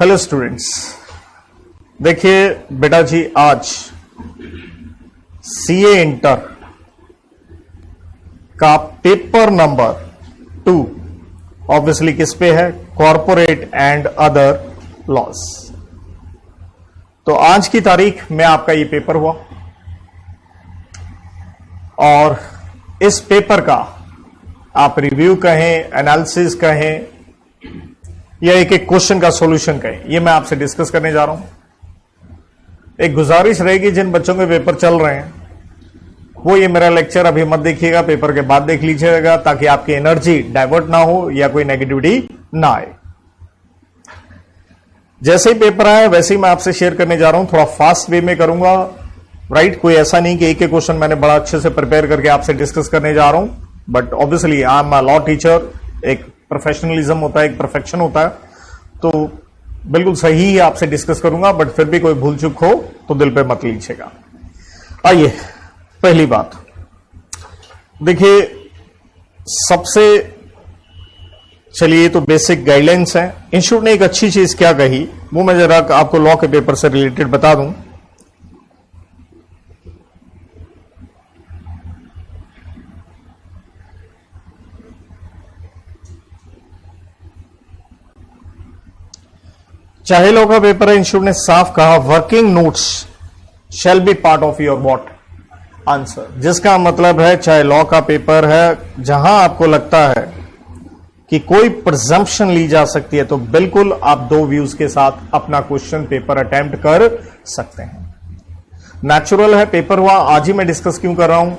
Hello students, देखिए बेटा जी, आज सीए इंटर का पेपर नंबर 2 ऑब्वियसली किस पे है? Corporate and other laws. तो आज की तारीख में आपका ये पेपर हुआ और इस पेपर का आप रिव्यू कहें, एनालिसिस कहें या एक एक क्वेश्चन का सॉल्यूशन कहें, ये मैं आपसे डिस्कस करने जा रहा हूं। एक गुजारिश रहेगी, जिन बच्चों के पेपर चल रहे हैं वो ये मेरा लेक्चर अभी मत देखिएगा, पेपर के बाद देख लीजिएगा, ताकि आपकी एनर्जी डाइवर्ट ना हो या कोई नेगेटिविटी ना आए। जैसे ही पेपर आए वैसे ही मैं आपसे शेयर करने जा रहा हूं, थोड़ा फास्ट वे में करूंगा, राइट? कोई ऐसा नहीं कि एक एक क्वेश्चन मैंने बड़ा अच्छे से प्रिपेयर करके आपसे डिस्कस करने जा रहा हूं, but obviously I am a law teacher, एक प्रोफेशनलिज्म होता है, एक परफेक्शन होता है, तो बिल्कुल सही ही आपसे डिस्कस करूंगा, बट फिर भी कोई भूल चूक हो तो दिल पे मत लीजिएगा। आइए, पहली बात देखिए, सबसे चलिए तो बेसिक गाइडलाइंस है। इंस्टीट्यूट ने एक अच्छी चीज क्या कही वो मैं जरा आपको लॉ के पेपर से रिलेटेड बता दूं। चाहे लॉ का पेपर है, इंस्टीट्यूट ने साफ कहा working notes shall be part of your what answer, जिसका मतलब है चाहे लॉ का पेपर है, जहां आपको लगता है कि कोई प्रिजम्पशन ली जा सकती है, तो बिल्कुल आप दो व्यूज के साथ अपना क्वेश्चन पेपर अटेम्प्ट कर सकते हैं। नेचुरल है, पेपर हुआ, आज ही मैं डिस्कस क्यों कर रहा हूं,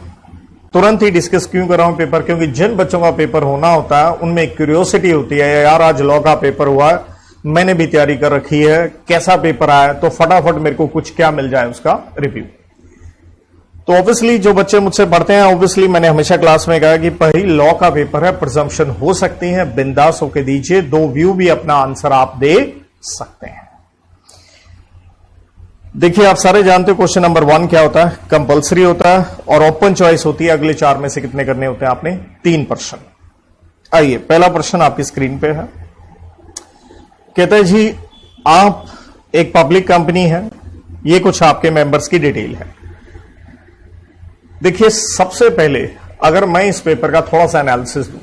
तुरंत ही डिस्कस क्यों कर रहा हूं पेपर? क्योंकि जिन बच्चों का पेपर होना होता है उनमें एक क्यूरियोसिटी होती है, यार आज लॉ का पेपर हुआ है, मैंने भी तैयारी कर रखी है, कैसा पेपर आया, तो फटाफट मेरे को कुछ क्या मिल जाए उसका रिव्यू। तो ऑब्वियसली जो बच्चे मुझसे पढ़ते हैं, ऑब्वियसली मैंने हमेशा क्लास में कहा कि भाई लॉ का पेपर है, प्रिजम्पशन हो सकती है, बिंदास होके दीजिए, दो व्यू भी अपना आंसर आप दे सकते हैं। देखिए, आप सारे जानते हो क्वेश्चन नंबर 1 क्या होता है? कंपल्सरी होता है और ओपन चॉइस होती है। अगले 4 में से कितने करने होते हैं आपने? 3 प्रश्न। आइए, पहला प्रश्न आपकी स्क्रीन पे है। कहते हैं जी, आप एक पब्लिक कंपनी है, ये कुछ आपके मेंबर्स की डिटेल है। देखिए, सबसे पहले अगर मैं इस पेपर का थोड़ा सा एनालिसिस दूं,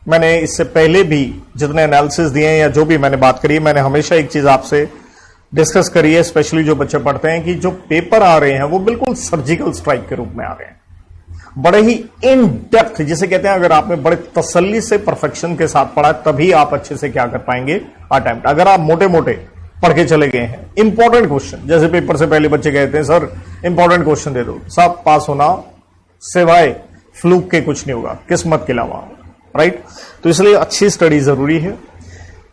मैंने इससे पहले भी जितने एनालिसिस दिए हैं या जो भी मैंने बात करी है, मैंने हमेशा एक चीज आपसे डिस्कस करी है, स्पेशली जो बच्चे पढ़ते हैं, कि जो पेपर आ रहे हैं वो बिल्कुल सर्जिकल स्ट्राइक के रूप में आ रहे हैं, बड़े ही इन डेप्थ, जिसे कहते हैं, अगर आपने बड़े तसल्ली से परफेक्शन के साथ पढ़ा तभी आप अच्छे से क्या कर पाएंगे? अटेम्प्ट। अगर आप मोटे मोटे पढ़ के चले गए हैं, इंपॉर्टेंट क्वेश्चन, जैसे पेपर से पहले बच्चे कहते हैं सर इंपॉर्टेंट क्वेश्चन दे दो, सब पास होना सिवाय फ्लूक के कुछ नहीं होगा, किस्मत के अलावा, राइट? तो इसलिए अच्छी स्टडी जरूरी है।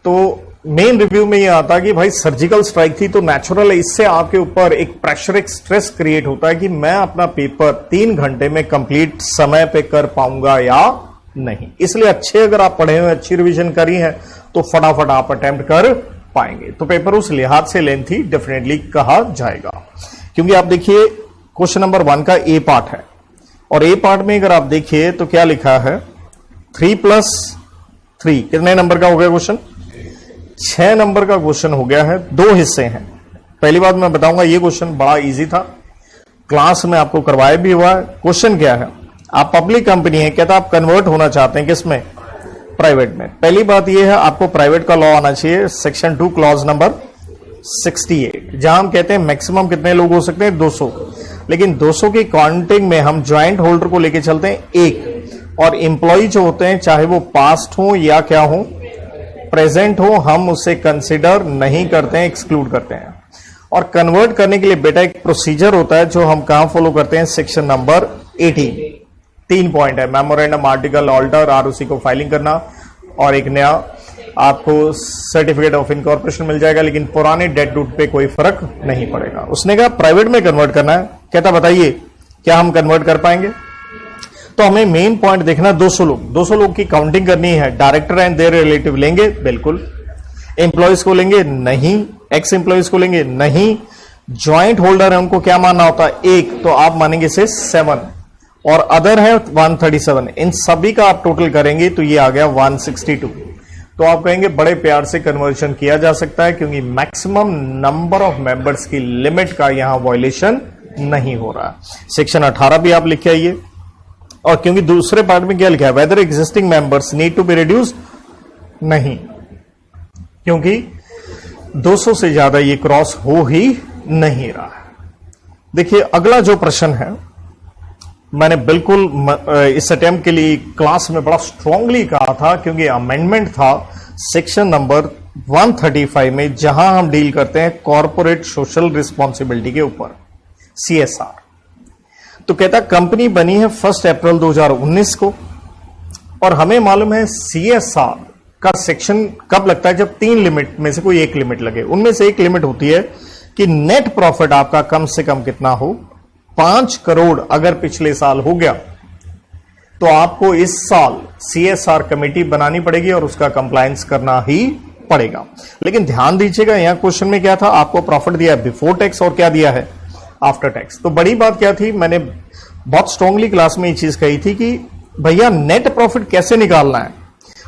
तो मेन रिव्यू में यह आता है कि भाई सर्जिकल स्ट्राइक थी तो नेचुरल है, इससे आपके ऊपर एक प्रेशर, एक स्ट्रेस क्रिएट होता है कि मैं अपना पेपर 3 घंटे में कंप्लीट समय पे कर पाऊंगा या नहीं। इसलिए अच्छे अगर आप पढ़े हुए, अच्छी रिवीजन करी है, तो फटाफट आप अटेम्प्ट कर पाएंगे। तो पेपर उस लिहाज से लेंथी डेफिनेटली कहा जाएगा, क्योंकि आप देखिए क्वेश्चन नंबर 1 का ए पार्ट है, और ए पार्ट में अगर आप देखिए तो क्या लिखा है? 3+3 कितने नंबर का हो गया क्वेश्चन? 6 नंबर का क्वेश्चन हो गया है। 2 हिस्से हैं। पहली बात मैं बताऊंगा, ये क्वेश्चन बड़ा इजी था, क्लास में आपको करवाया भी हुआ है। क्वेश्चन क्या है? आप पब्लिक कंपनी है, कहता आप कन्वर्ट होना चाहते हैं किसमें? प्राइवेट में। पहली बात यह है, आपको प्राइवेट का लॉ आना चाहिए, सेक्शन 2 क्लॉज नंबर 68, जहां हम कहते हैं मैक्सिमम कितने लोग हो सकते हैं? 200, लेकिन 200 की काउंटिंग में हम ज्वाइंट होल्डर को लेके चलते हैं 1, और एम्प्लॉय जो होते हैं, चाहे वो पास्ट हो या क्या हो, प्रेजेंट हो, हम उसे कंसिडर नहीं करते हैं, एक्सक्लूड करते हैं। और कन्वर्ट करने के लिए बेटा एक प्रोसीजर होता है, जो हम कहां फॉलो करते हैं? Section number 18। 3 पॉइंट है, मेमोरेंडम, आर्टिकल, ऑल्टर, आरओसी को फाइलिंग करना, और एक नया आपको सर्टिफिकेट ऑफ इनकॉर्पोरेशन मिल जाएगा, लेकिन पुराने डेट डूट पे कोई फर्क नहीं पड़ेगा। उसने कहा प्राइवेट में कन्वर्ट करना है, कहता बताइए क्या हम कन्वर्ट कर पाएंगे? तो हमें मेन पॉइंट देखना, 200 लोग की काउंटिंग करनी है। डायरेक्टर एंड देयर रिलेटिव लेंगे? बिल्कुल। एम्प्लॉयज को लेंगे? नहीं। एक्स एम्प्लॉयज को लेंगे? नहीं। ज्वाइंट होल्डर है, उनको क्या मानना होता है? 1, तो आप मानेंगे इसे 7, और अदर है 137। इन सभी का आप टोटल करेंगे तो ये आ गया 162। तो आप कहेंगे बड़े प्यार से कन्वर्जन किया जा सकता है, क्योंकि मैक्सिमम नंबर ऑफ मेंबर्स की लिमिट का यहां वायलेशन नहीं हो रहा। सेक्शन 18 भी आप लिख के आइए। और क्योंकि दूसरे पार्ट में क्या लिखा है, whether existing members need to be reduce, नहीं, क्योंकि 200 से ज्यादा ये क्रॉस हो ही नहीं रहा है। देखिए अगला जो प्रश्न है, मैंने बिल्कुल इस अटेम्प्ट के लिए क्लास में बड़ा स्ट्रांगली कहा था, क्योंकि अमेंडमेंट था सेक्शन नंबर 135 में, जहां हम डील करते हैं कॉर्पोरेट सोशल रिस्पॉन्सिबिलिटी के ऊपर, CSR। तो कहता कंपनी बनी है 1 अप्रैल 2019 को, और हमें मालूम है CSR का सेक्शन कब लगता है, जब 3 लिमिट में से कोई एक लिमिट लगे। उनमें से एक लिमिट होती है कि नेट प्रॉफिट आपका कम से कम कितना हो, 5 करोड़ अगर पिछले साल हो गया तो आपको इस साल CSR कमेटी बनानी पड़ेगी और उसका कंप्लायंस करना ही पड़ेगा। लेकिन ध्यान दीजिएगा, यहां क्वेश्चन में क्या था, आपको प्रॉफिट दिया है बिफोर टैक्स और क्या दिया है, आफ्टर टैक्स। तो बड़ी बात क्या थी, मैंने बहुत स्ट्रांगली क्लास में ये चीज कही थी कि भैया नेट प्रॉफिट कैसे निकालना है,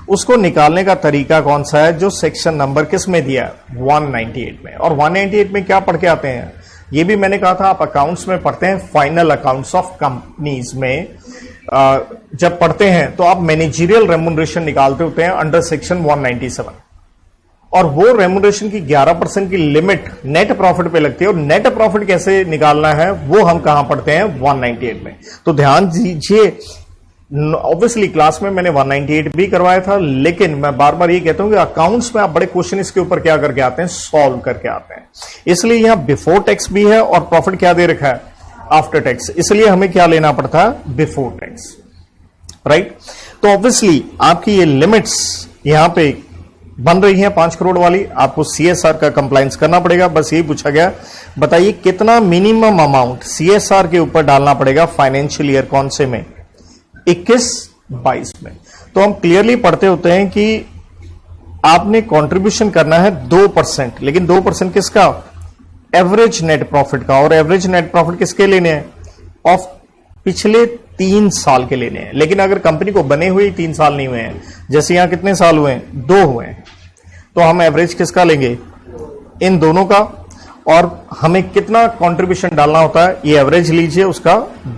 उसको निकालने का तरीका कौन सा है, जो सेक्शन नंबर किस में दिया है, 198 में। और 198 में क्या पढ़ के आते हैं, ये भी मैंने कहा था आप अकाउंट्स में पढ़ते हैं, फाइनल अकाउंट्स ऑफ कंपनीज में जब पढ़ते हैं तो आप मैनेजरियल रेम्युनरेशन निकालते होते हैं अंडर सेक्शन 197, और वो रेम्युनरेशन की 11% की लिमिट नेट प्रॉफिट पे लगती है। और नेट प्रॉफिट कैसे निकालना है वो हम कहां पढ़ते हैं, 198 में। तो ध्यान दीजिए, ऑब्वियसली क्लास में मैंने 198 भी करवाया था, लेकिन मैं बार बार ये कहता हूं कि अकाउंट्स में आप बड़े क्वेश्चन इसके ऊपर क्या करके आते हैं, सॉल्व करके आते हैं। इसलिए यहां बिफोर टैक्स भी है और प्रॉफिट क्या दे रखा है, आफ्टर टैक्स। इसलिए हमें क्या लेना पड़ता है, बिफोर टैक्स, राइट। तो ऑब्वियसली आपकी ये लिमिट्स यहां पे बन रही हैं 5 करोड़ वाली, आपको CSR का कंप्लायंस करना पड़ेगा। बस यही पूछा गया, बताइए कितना मिनिमम अमाउंट CSR के ऊपर डालना पड़ेगा फाइनेंशियल ईयर कौन से में, 21-22 में। तो हम क्लियरली पढ़ते होते हैं कि आपने कंट्रीब्यूशन करना है 2%, लेकिन 2% किसका, एवरेज नेट प्रॉफिट का। और एवरेज नेट प्रॉफिट किसके लेने हैं, ऑफ पिछले 3 साल के लेने हैं। लेकिन अगर कंपनी को बने हुए 3 साल नहीं हुए हैं, जैसे यहां कितने साल हुए हैं, 2 हुए हैं, तो हम एवरेज किसका लेंगे, इन दोनों का। और हमें कितना कंट्रीब्यूशन डालना होता है, ये एवरेज लीजिए, उसका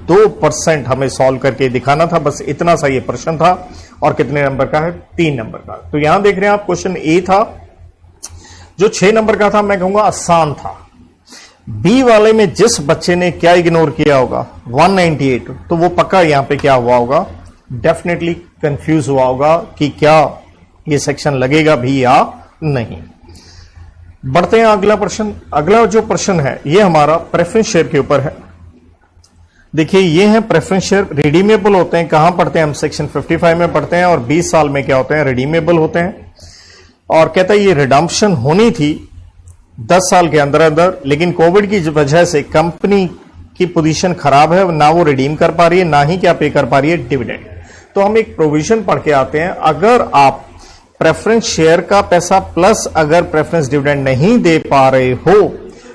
2% हमें सॉल्व करके दिखाना था। बस इतना सा ये प्रश्न था। और कितने नंबर का है, 3 नंबर का। तो यहां देख रहे हैं आप, क्वेश्चन ए था जो 6 नंबर का था, मैं कहूंगा आसान था। बी वाले में जिस बच्चे ने क्या इग्नोर किया होगा, 198, तो वो पक्का यहां पे क्या हुआ होगा, डेफिनेटली कंफ्यूज हुआ होगा कि क्या ये सेक्शन लगेगा भी या नहीं। बढ़ते हैं अगला प्रश्न। अगला जो प्रश्न है ये हमारा प्रेफरेंस शेयर के ऊपर है। देखिए ये है प्रेफरेंस शेयर, रिडीमेबल होते हैं। कहां पढ़ते हैं हम, सेक्शन 55 में पढ़ते हैं। और 20 साल में क्या होते हैं, रिडीमेबल होते हैं। और कहता है ये रिडम्पशन होनी थी 10 साल के अंदर अंदर, लेकिन कोविड की वजह से कंपनी की पोजीशन खराब है, ना वो रिडीम कर पा रही है, ना ही क्या पे कर पा रही है डिविडेंड। तो हम एक प्रोविजन पढ़ के आते हैं, अगर आप प्रेफरेंस शेयर का पैसा प्लस अगर प्रेफरेंस डिविडेंड नहीं दे पा रहे हो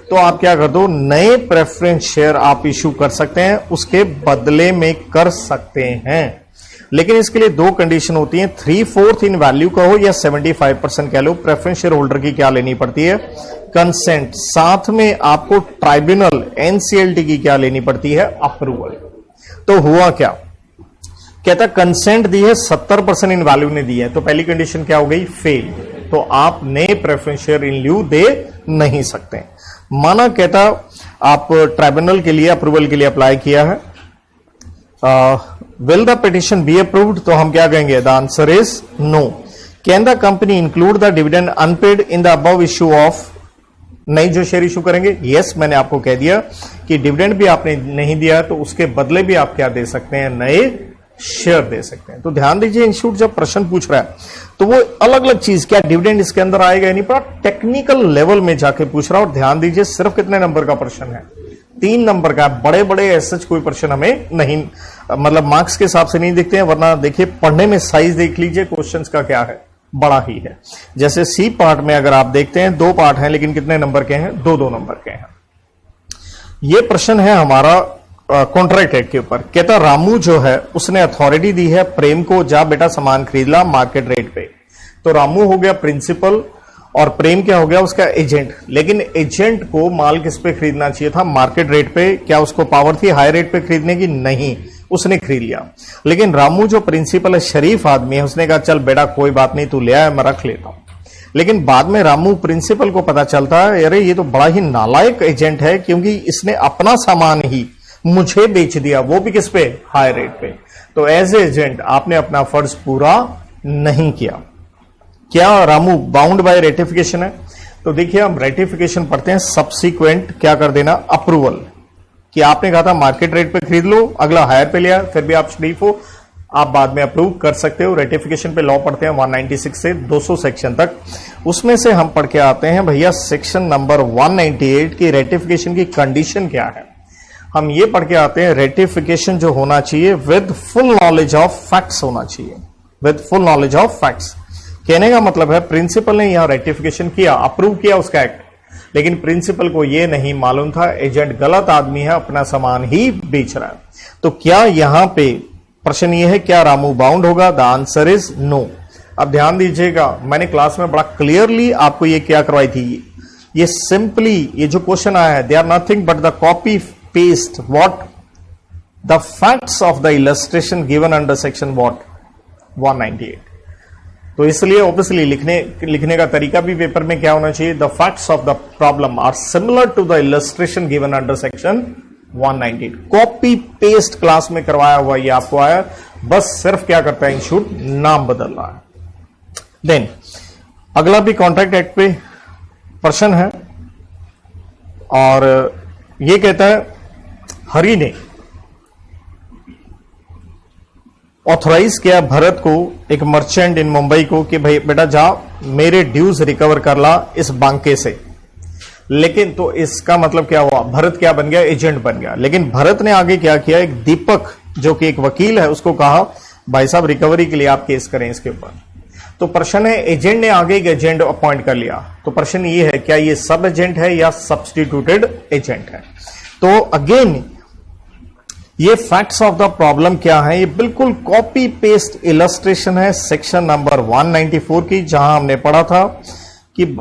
तो आप क्या कर दो, नए प्रेफरेंस शेयर आप इशू कर सकते हैं, उसके बदले में कर सकते हैं। लेकिन इसके लिए 2 कंडीशन होती हैं, 3/4 इन वैल्यू का हो या 75% कह लो। प्रेफरेंस शेयर होल्डर की क्या लेनी पड़ती है, कंसेंट। साथ में आपको ट्राइब्यूनल NCLT की क्या लेनी पड़ती है, अप्रूवल। तो हुआ क्या, कहता कंसेंट दी है, 70% इन वैल्यू ने दी है, तो पहली कंडीशन क्या हो गई, फेल। तो आप नए प्रेफरेंस शेयर इन ल्यू दे नहीं सकते। माना कहता आप ट्राइब्यूनल के लिए अप्रूवल के लिए अप्लाई किया है, will the petition be approved, तो हम क्या कहेंगे, the answer is no. Can the company include the dividend unpaid in the above issue of, नई जो शेयर इशू करेंगे, यस मैंने आपको कह दिया कि डिविडेंड भी आपने नहीं दिया तो उसके बदले भी आप क्या दे सकते हैं, नए शेयर दे सकते हैं। तो ध्यान दीजिए, इंस्टीट्यूट जब प्रश्न पूछ रहा है तो वो अलग अलग चीज, क्या डिविडेंड इसके अंदर आएगा नहीं, पर टेक्निकल लेवल में जाके पूछ रहा है। और ध्यान दीजिए सिर्फ कितने नंबर का प्रश्न है, 3 नंबर का। बड़े बड़े ऐसे कोई प्रश्न हमें नहीं, मतलब मार्क्स के हिसाब से नहीं दिखते हैं, वरना देखिए पढ़ने में साइज देख लीजिए क्वेश्चंस का क्या है, बड़ा ही है। जैसे सी पार्ट में अगर आप देखते हैं 2 पार्ट हैं, लेकिन कितने नंबर के हैं, 2-2 नंबर के हैं। ये प्रश्न है हमारा कॉन्ट्रैक्ट एक्ट के ऊपर। कहता रामू जो है उसने अथॉरिटी दी है प्रेम को, जा बेटा सामान खरीद ला मार्केट रेट पे। तो रामू हो गया प्रिंसिपल और प्रेम क्या हो गया उसका एजेंट। लेकिन एजेंट को माल किस पे खरीदना चाहिए था? मार्केट रेट पे। क्या उसको पावर थी हाई रेट पे खरीदने की? नहीं, उसने खरीद लिया। लेकिन रामू जो प्रिंसिपल है, शरीफ आदमी है, उसने कहा चल बेटा कोई बात नहीं, तू ले आया, मैं रख लेता हूं। लेकिन बाद में रामू प्रिंसिपल को पता चलता है अरे ये तो बड़ा ही नालायक एजेंट है, क्योंकि इसने अपना सामान ही मुझे बेच दिया, वो भी किस पे? हाई रेट पे। तो एज एजेंट आपने अपना फर्ज पूरा नहीं किया। क्या रामू बाउंड बाय रेटिफिकेशन है? तो देखिए हम रेटिफिकेशन पढ़ते हैं, सब्सिक्वेंट क्या कर देना? अप्रूवल। कि आपने कहा था मार्केट रेट पे खरीद लो, अगला हायर पे लिया, फिर भी आप शरीफ हो, आप बाद में अप्रूव कर सकते हो। रेटिफिकेशन पे लॉ पढ़ते हैं 196 से 200 सेक्शन तक। उसमें से हम पढ़ के आते हैं भैया सेक्शन नंबर 198 की रेटिफिकेशन की कंडीशन क्या है। हम ये पढ़ के आते हैं रेटिफिकेशन जो होना चाहिए with full knowledge of facts होना चाहिए, with full knowledge of facts. कहने का मतलब है प्रिंसिपल ने यहां रेटिफिकेशन किया, अप्रूव किया उसका एक्ट, लेकिन प्रिंसिपल को यह नहीं मालूम था एजेंट गलत आदमी है, अपना सामान ही बेच रहा है। तो क्या यहां पे प्रश्न ये है क्या रामू बाउंड होगा? The answer is no. अब ध्यान दीजिएगा, मैंने क्लास में बड़ा क्लियरली आपको ये क्या करवाई थी, ये सिंपली ये जो क्वेश्चन आया है, they are nothing but the copy paste what the facts of the illustration given under section what 198। तो इसलिए ऑब्वियसली लिखने का तरीका भी पेपर में क्या होना चाहिए? The facts of the problem are similar to the illustration given under section 198। Copy paste class में करवाया हुआ ये आपको आया, बस सिर्फ क्या करता है इंस्टीट्यूट नाम बदल रहा है। देन अगला भी कॉन्ट्रैक्ट एक्ट पे प्रश्न है और ये कहता है हरि ने ऑथराइज किया भरत को, एक मर्चेंट इन मुंबई को, कि भाई बेटा जा मेरे ड्यूज रिकवर कर ला इस बांके से। लेकिन तो इसका मतलब क्या हुआ? भरत क्या बन गया? एजेंट बन गया। लेकिन भरत ने आगे क्या किया? एक दीपक जो कि एक वकील है उसको कहा भाई साहब रिकवरी के लिए आप केस करें इसके ऊपर। तो प्रश्न है एजेंट ने आगे एक एजेंट अपॉइंट कर लिया, तो प्रश्न ये है क्या ये सब एजेंट है या सब्सटीट्यूटेड एजेंट है? तो अगेन ये फैक्ट्स ऑफ द प्रॉब्लम क्या है? ये बिल्कुल कॉपी पेस्ट इलस्ट्रेशन है सेक्शन नंबर 194 की, जहां हमने पढ़ा था कि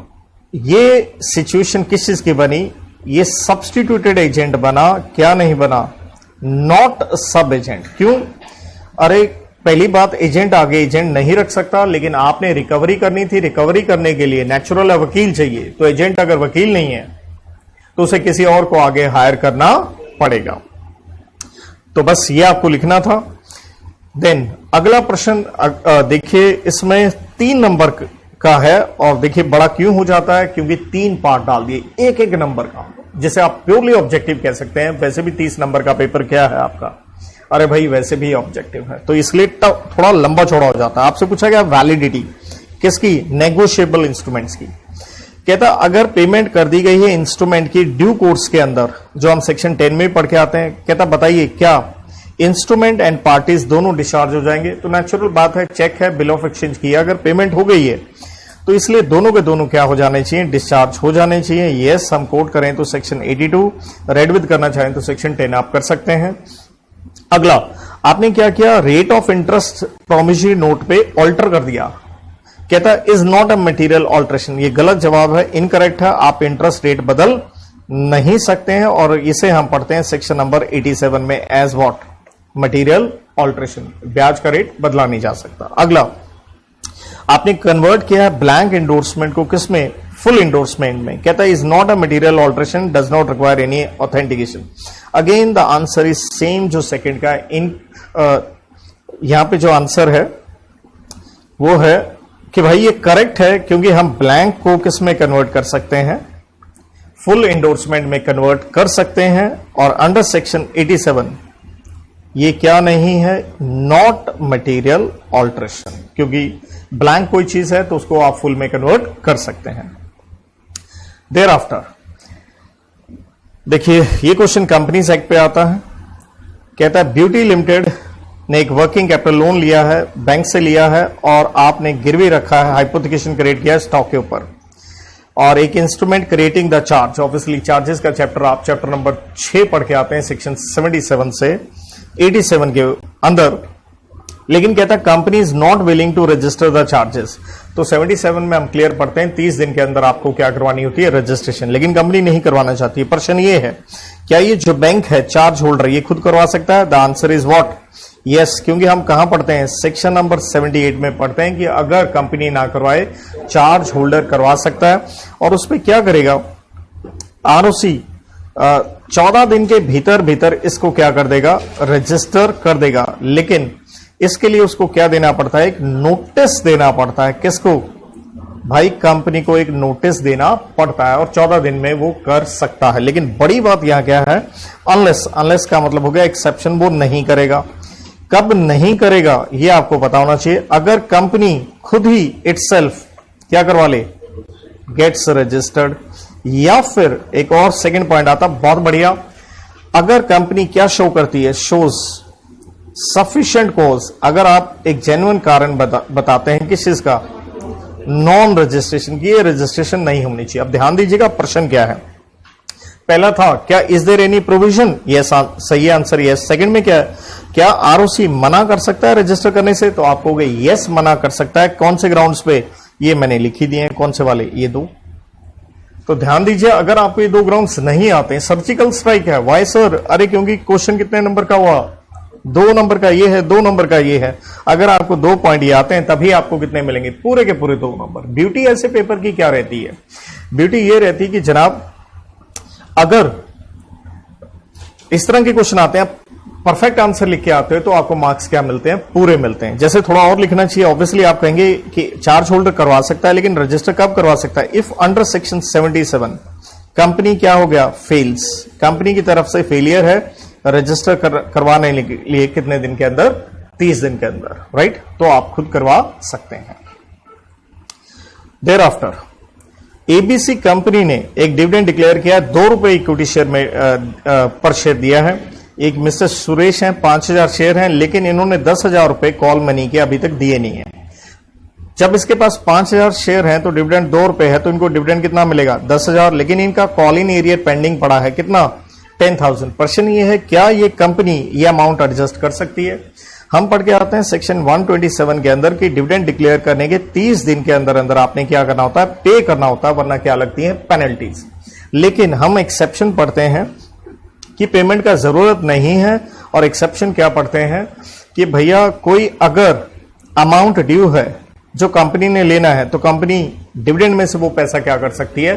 ये सिचुएशन किस चीज की बनी? ये सब्सटीट्यूटेड एजेंट बना, क्या नहीं बना? नॉट सब एजेंट। क्यों? अरे पहली बात एजेंट आगे एजेंट नहीं रख सकता, लेकिन आपने रिकवरी करनी थी, रिकवरी करने के लिए नेचुरल वकील चाहिए। तो एजेंट अगर वकील नहीं है तो उसे किसी और को आगे हायर करना पड़ेगा। तो बस ये आपको लिखना था। देन अगला प्रश्न देखिए, इसमें 3 नंबर का है और देखिए बड़ा क्यों हो जाता है, क्योंकि 3 पार्ट डाल दिए एक एक नंबर का, जिसे आप प्योरली ऑब्जेक्टिव कह सकते हैं। वैसे भी 30 नंबर का पेपर क्या है आपका, अरे भाई वैसे भी ऑब्जेक्टिव है, तो इसलिए थोड़ा लंबा चौड़ा हो जाता है। आपसे पूछा गया वैलिडिटी किसकी? नेगोशिएबल इंस्ट्रूमेंट्स की। कहता अगर पेमेंट कर दी गई है इंस्ट्रूमेंट की ड्यू कोर्स के अंदर, जो हम सेक्शन 10 में पढ़ के आते हैं, कहता बताइए क्या इंस्ट्रूमेंट एंड पार्टीज दोनों डिस्चार्ज हो जाएंगे? तो नेचुरल बात है, चेक है, बिल ऑफ एक्सचेंज किया, अगर पेमेंट हो गई है तो इसलिए दोनों के दोनों क्या हो जाने चाहिए? डिस्चार्ज हो जाने चाहिए। यस, हम कोट करें तो सेक्शन 82, रेड विद करना चाहें तो सेक्शन 10 आप कर सकते हैं। अगला आपने क्या किया? Rate of interest promissory note पे ऑल्टर कर दिया। कहता is not a material alteration, ये गलत जवाब है, इनकरेक्ट है। आप इंटरेस्ट रेट बदल नहीं सकते हैं और इसे हम पढ़ते हैं सेक्शन नंबर 87 में एज व्हाट? Material alteration. ब्याज का रेट बदला नहीं जा सकता। अगला आपने कन्वर्ट किया है ब्लैंक इंडोर्समेंट को किसमें? फुल इंडोर्समेंट में। कहता है is not a material alteration, does not require any authentication. Again the answer is same जो सेकंड का। यहां पे जो आंसर है वो है कि भाई ये करेक्ट है, क्योंकि हम ब्लैंक को किस में कन्वर्ट कर सकते हैं? फुल इंडोर्समेंट में कन्वर्ट कर सकते हैं। और अंडर सेक्शन 87 ये क्या नहीं है? नॉट मटेरियल ऑल्ट्रेशन, क्योंकि ब्लैंक कोई चीज है तो उसको आप फुल में कन्वर्ट कर सकते हैं। देयर आफ्टर देखिए ये क्वेश्चन कंपनीज एक्ट पे आता है। कहता है ब्यूटी लिमिटेड ने एक वर्किंग कैपिटल लोन लिया है, बैंक से लिया है और आपने गिरवी रखा है, हाइपोथिकेशन क्रिएट किया है स्टॉक के ऊपर, और एक instrument creating the charge. Obviously charges का चैप्टर आप चैप्टर नंबर 6 पढ़ के आते हैं सेक्शन 77 से 87 के अंदर। लेकिन कहता है company is not willing to register the charges. तो 77 में हम क्लियर पढ़ते हैं 30 दिन के अंदर आपको क्या करवानी होती है, रजिस्ट्रेशन, लेकिन कंपनी नहीं करवाना चाहती है। प्रश्न ये है, क्या ये जो बैंक है चार्ज होल्डर ये खुद करवा सकता है? The answer is what, yes, क्योंकि हम कहां पढ़ते हैं, सेक्शन नंबर 78 में पढ़ते हैं कि अगर कंपनी ना करवाए चार्ज होल्डर करवा सकता है। और उस पर क्या करेगा, आरओसी 14 दिन के भीतर भीतर इसको क्या कर देगा, रजिस्टर कर देगा। लेकिन इसके लिए उसको क्या देना पड़ता है, एक नोटिस देना पड़ता है। किसको भाई, कंपनी को एक नोटिस देना पड़ता है और 14 दिन में वो कर सकता है। लेकिन बड़ी बात यहां क्या है, अनलेस, अनलेस का मतलब हो गया एक्सेप्शन, वो नहीं करेगा। कब नहीं करेगा ये आपको पता होना चाहिए, अगर कंपनी खुद ही इटसेल्फ क्या करवा ले, गेट्स रजिस्टर्ड, या फिर एक और सेकंड पॉइंट आता बहुत बढ़िया, अगर कंपनी क्या शो करती है, शोज सफिशिएंट कॉज, अगर आप एक जेन्युइन कारण बताते हैं किस चीज का, नॉन रजिस्ट्रेशन की, ये रजिस्ट्रेशन नहीं होनी चाहिए। अब ध्यान दीजिएगा प्रश्न क्या है, पहला था क्या is there any provision, yes, सही आंसर यस। सेकंड में क्या है, क्या आरओसी मना कर सकता है रजिस्टर करने से, तो आप कहोगे यस मना कर सकता है। कौन से ग्राउंड्स पे, ये मैंने लिखी दिए हैं, कौन से वाले, ये दो। तो ध्यान दीजिए, अगर आपको ये दो ग्राउंड्स नहीं आते, सर्जिकल स्ट्राइक है, वाई सर, अरे क्योंकि क्वेश्चन कितने नंबर का हुआ, 2 नंबर का ये है, 2 नंबर का ये है। अगर आपको 2 पॉइंट ये आते हैं तभी आपको कितने मिलेंगे, पूरे के पूरे 2 नंबर। ब्यूटी ऐसे पेपर की क्या रहती है, ब्यूटी ये रहती है कि जनाब अगर इस तरह के क्वेश्चन आते हैं, परफेक्ट आंसर लिख के आते हो तो आपको मार्क्स क्या मिलते हैं, पूरे मिलते हैं। जैसे थोड़ा और लिखना चाहिए, ऑब्वियसली आप कहेंगे कि चार्ज होल्डर करवा सकता है, लेकिन रजिस्टर कब करवा सकता है, इफ अंडर सेक्शन 77 कंपनी क्या हो गया, फेल्स, कंपनी की तरफ से फेलियर है, रजिस्टर करवाने के लिए कितने दिन के अंदर, 30 दिन के अंदर, राइट, तो आप खुद करवा सकते हैं। देयर आफ्टर एबीसी कंपनी ने एक डिविडेंड डिक्लेयर किया, 2 रुपए इक्विटी शेयर में पर शेयर दिया है। एक मिस्टर सुरेश हैं, 5000 शेयर हैं, लेकिन इन्होंने 10,000 रुपए कॉल मनी के अभी तक दिए नहीं है। जब इसके पास 5000 शेयर हैं तो डिविडेंड 2 रुपए है, तो इनको डिविडेंड कितना मिलेगा, 10,000, लेकिन इनका कॉल इन एरियर पेंडिंग पड़ा है, कितना, 10,000। प्रश्न ये है, क्या ये कंपनी ये अमाउंट एडजस्ट कर सकती है? हम पढ़ के आते हैं सेक्शन 127 के अंदर कि डिविडेंड डिक्लेयर करने के 30 दिन के अंदर अंदर आपने क्या करना होता है, पे करना होता है, वरना क्या लगती है, पेनल्टीज। लेकिन हम एक्सेप्शन पढ़ते हैं कि पेमेंट का जरूरत नहीं है, और एक्सेप्शन क्या पढ़ते हैं कि भैया कोई अगर अमाउंट ड्यू है जो कंपनी ने लेना है, तो कंपनी डिविडेंड में से वो पैसा क्या कर सकती है,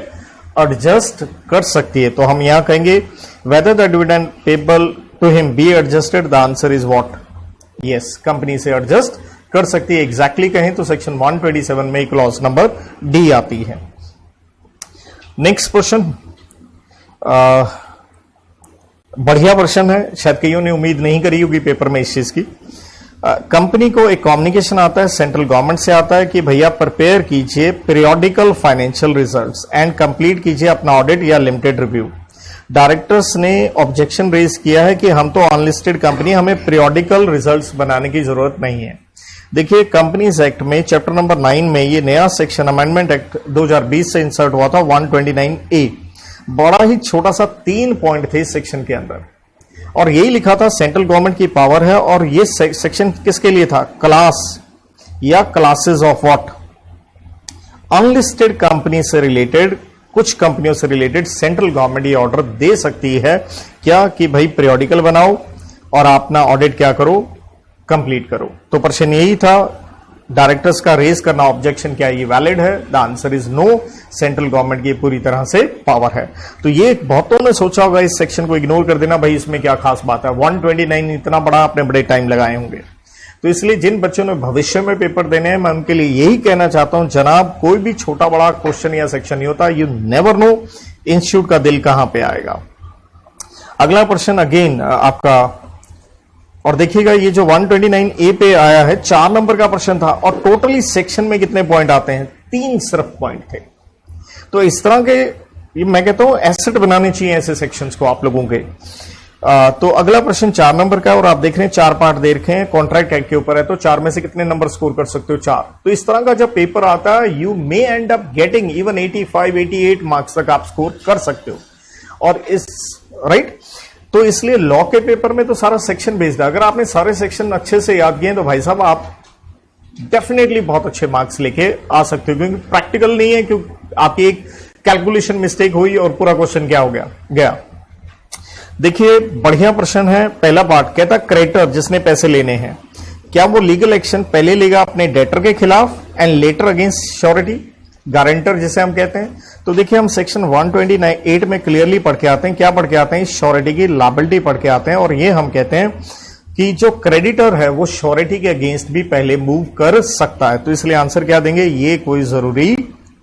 एडजस्ट कर सकती है। तो हम यहां कहेंगे whether the dividend payable to him be adjusted, the answer is what, yes, company से एडजस्ट कर सकती है। एग्जैक्टली कहें तो सेक्शन 127 में क्लॉज नंबर डी आती है। नेक्स्ट क्वेश्चन बढ़िया प्रश्न है, शायद कईयों ने उम्मीद नहीं करी होगी पेपर में इस चीज की। कंपनी को एक कम्युनिकेशन आता है सेंट्रल गवर्नमेंट से आता है कि भैया प्रिपेयर कीजिए periodical financial results and complete कीजिए अपना ऑडिट या लिमिटेड रिव्यू। डायरेक्टर्स ने ऑब्जेक्शन रेज किया है कि हम तो अनलिस्टेड कंपनी, हमें पीरियोडिकल रिजल्ट्स बनाने की जरूरत नहीं है। देखिए कंपनीज एक्ट में चैप्टर नंबर 9 में ये नया सेक्शन अमेंडमेंट एक्ट 2020 से इंसर्ट हुआ था, 129A। बड़ा ही छोटा सा 3 पॉइंट थे इस सेक्शन के अंदर, और यही लिखा था सेंट्रल गवर्नमेंट की पावर है। और ये सेक्शन किसके लिए था, क्लास या classes of what, unlisted company से रिलेटेड, कुछ कंपनियों से रिलेटेड सेंट्रल गवर्नमेंट ये ऑर्डर दे सकती है क्या, कि भाई पीरियोडिकल बनाओ और अपना ऑडिट क्या करो, कंप्लीट करो। तो प्रश्न यही था, डायरेक्टर्स का रेज करना ऑब्जेक्शन क्या ये वैलिड है, the answer is no, central government की पूरी तरह से पावर है। तो ये बहुतों ने सोचा होगा इस सेक्शन को इग्नोर कर देना, भाई इसमें क्या खास बात है, 129 इतना बड़ा, आपने बड़े टाइम लगाए होंगे। तो इसलिए जिन बच्चों ने भविष्य में पेपर देने हैं, मैं उनके लिए यही कहना चाहता हूं, जनाब कोई भी छोटा बड़ा क्वेश्चन या सेक्शन नहीं होता, यू नेवर नो इंस्टीट्यूट का दिल कहां पे आएगा। अगला प्रश्न अगेन आपका, और देखिएगा ये जो 129A पे आया है 4 नंबर का प्रश्न था, और टोटली सेक्शन में कितने पॉइंट आते हैं, 3 सिर्फ पॉइंट थे। तो इस तरह के ये मैं कहता हूं एसेट बनाने चाहिए ऐसे सेक्शंस को आप लोगों के। तो अगला प्रश्न 4 नंबर का है, और आप देख रहे हैं 4 पार्ट दे रखे हैं, कॉन्ट्रैक्ट एक्ट के ऊपर है, तो 4 में से कितने नंबर स्कोर कर सकते हो, 4। तो इस तरह का जब पेपर आता है, you may and up getting even 85-88 marks तक आप स्कोर कर सकते हो। और इस राइट, तो इसलिए लॉ के पेपर में तो सारा सेक्शन बेस्ड है। अगर आपने सारे सेक्शन अच्छे से याद किए तो भाई साहब आप डेफिनेटली बहुत अच्छे मार्क्स लेके आ सकते हो, क्योंकि प्रैक्टिकल नहीं है, क्योंकि आपकी एक कैलकुलेशन मिस्टेक हुई और पूरा क्वेश्चन क्या हो गया। देखिए बढ़िया प्रश्न है। पहला पार्ट कहता क्रेडिटर जिसने पैसे लेने हैं, क्या वो लीगल एक्शन पहले लेगा अपने डेटर के खिलाफ and later against surety, guarantor जिसे हम कहते हैं। तो देखिए हम सेक्शन 128 में क्लियरली पढ़ के आते हैं, क्या पढ़ के आते हैं, श्योरिटी की लायबिलिटी पढ़ के आते हैं, और ये हम कहते हैं कि जो क्रेडिटर है वो श्योरिटी के अगेंस्ट भी पहले मूव कर सकता है। तो इसलिए आंसर क्या देंगे, ये कोई जरूरी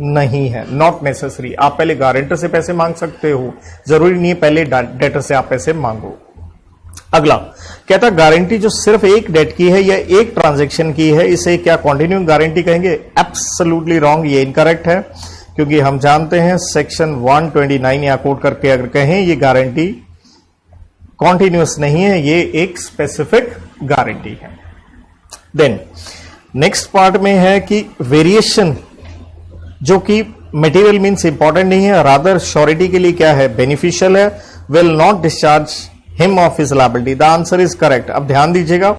नहीं है, नॉट नेसेसरी। आप पहले गारंटर से पैसे मांग सकते हो, जरूरी नहीं है पहले डेटर से आप पैसे मांगो। अगला कहता गारंटी जो सिर्फ एक डेट की है या एक ट्रांजैक्शन की है, इसे क्या कॉन्टिन्यूइंग गारंटी कहेंगे? एब्सोल्युटली रॉन्ग, ये इनकरेक्ट है, क्योंकि हम जानते हैं सेक्शन 129 या कोट करके अगर कहें ये गारंटी कॉन्टिन्यूअस नहीं है, ये एक स्पेसिफिक गारंटी है। देन नेक्स्ट पार्ट में है कि वेरिएशन जो कि मटेरियल मींस इंपॉर्टेंट नहीं है, रादर श्योरिटी के लिए क्या है, बेनिफिशियल है, will not discharge him of his liability. The answer is correct. अब ध्यान दीजिएगा,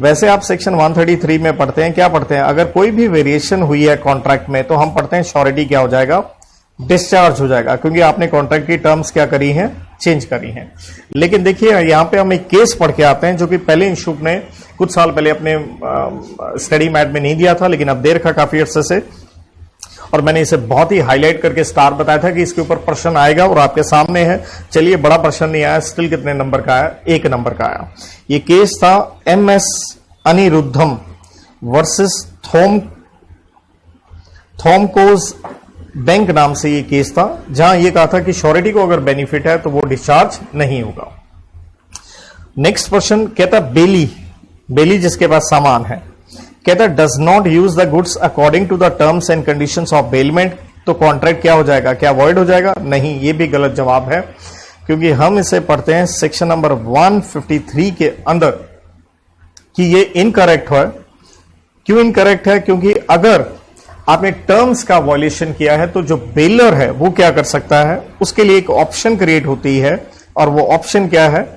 वैसे आप सेक्शन 133 में पढ़ते हैं, क्या पढ़ते हैं, अगर कोई भी वेरिएशन हुई है कॉन्ट्रैक्ट में तो हम पढ़ते हैं श्योरिटी क्या हो जाएगा, डिस्चार्ज हो जाएगा, क्योंकि आपने कॉन्ट्रैक्ट की टर्म्स क्या करी हैं, चेंज करी हैं। लेकिन देखिए यहां पे हम एक केस पढ़ के आते हैं जो कि पहले इंस्टीट्यूट ने कुछ साल पहले अपने स्टडी मैट में नहीं दिया था, लेकिन अब दे रखा काफी अर्से से, और मैंने इसे बहुत ही हाईलाइट करके स्टार बताया था कि इसके ऊपर प्रश्न आएगा, और आपके सामने है। चलिए बड़ा प्रश्न नहीं आया, स्टिल कितने नंबर का आया, 1 नंबर का आया। ये केस था MS अनिरुद्धम वर्सेस थोमकोज बैंक नाम से ये केस था, जहां ये कहा था कि श्योरिटी को अगर बेनिफिट है तो वो डिस्चार्ज नहीं होगा। नेक्स्ट प्रश्न कहता बेली जिसके पास सामान है, कहता does not use the goods according to the terms and conditions of bailment, तो कॉन्ट्रैक्ट क्या हो जाएगा, क्या वॉइड हो जाएगा? नहीं, ये भी गलत जवाब है, क्योंकि हम इसे पढ़ते हैं सेक्शन नंबर 153 के अंदर कि ये इनकरेक्ट है। क्यों इनकरेक्ट है? क्योंकि अगर आपने टर्म्स का वॉयलेशन किया है तो जो बेलर है वो क्या कर सकता है, उसके लिए एक ऑप्शन क्रिएट होती है, और वो ऑप्शन क्या है,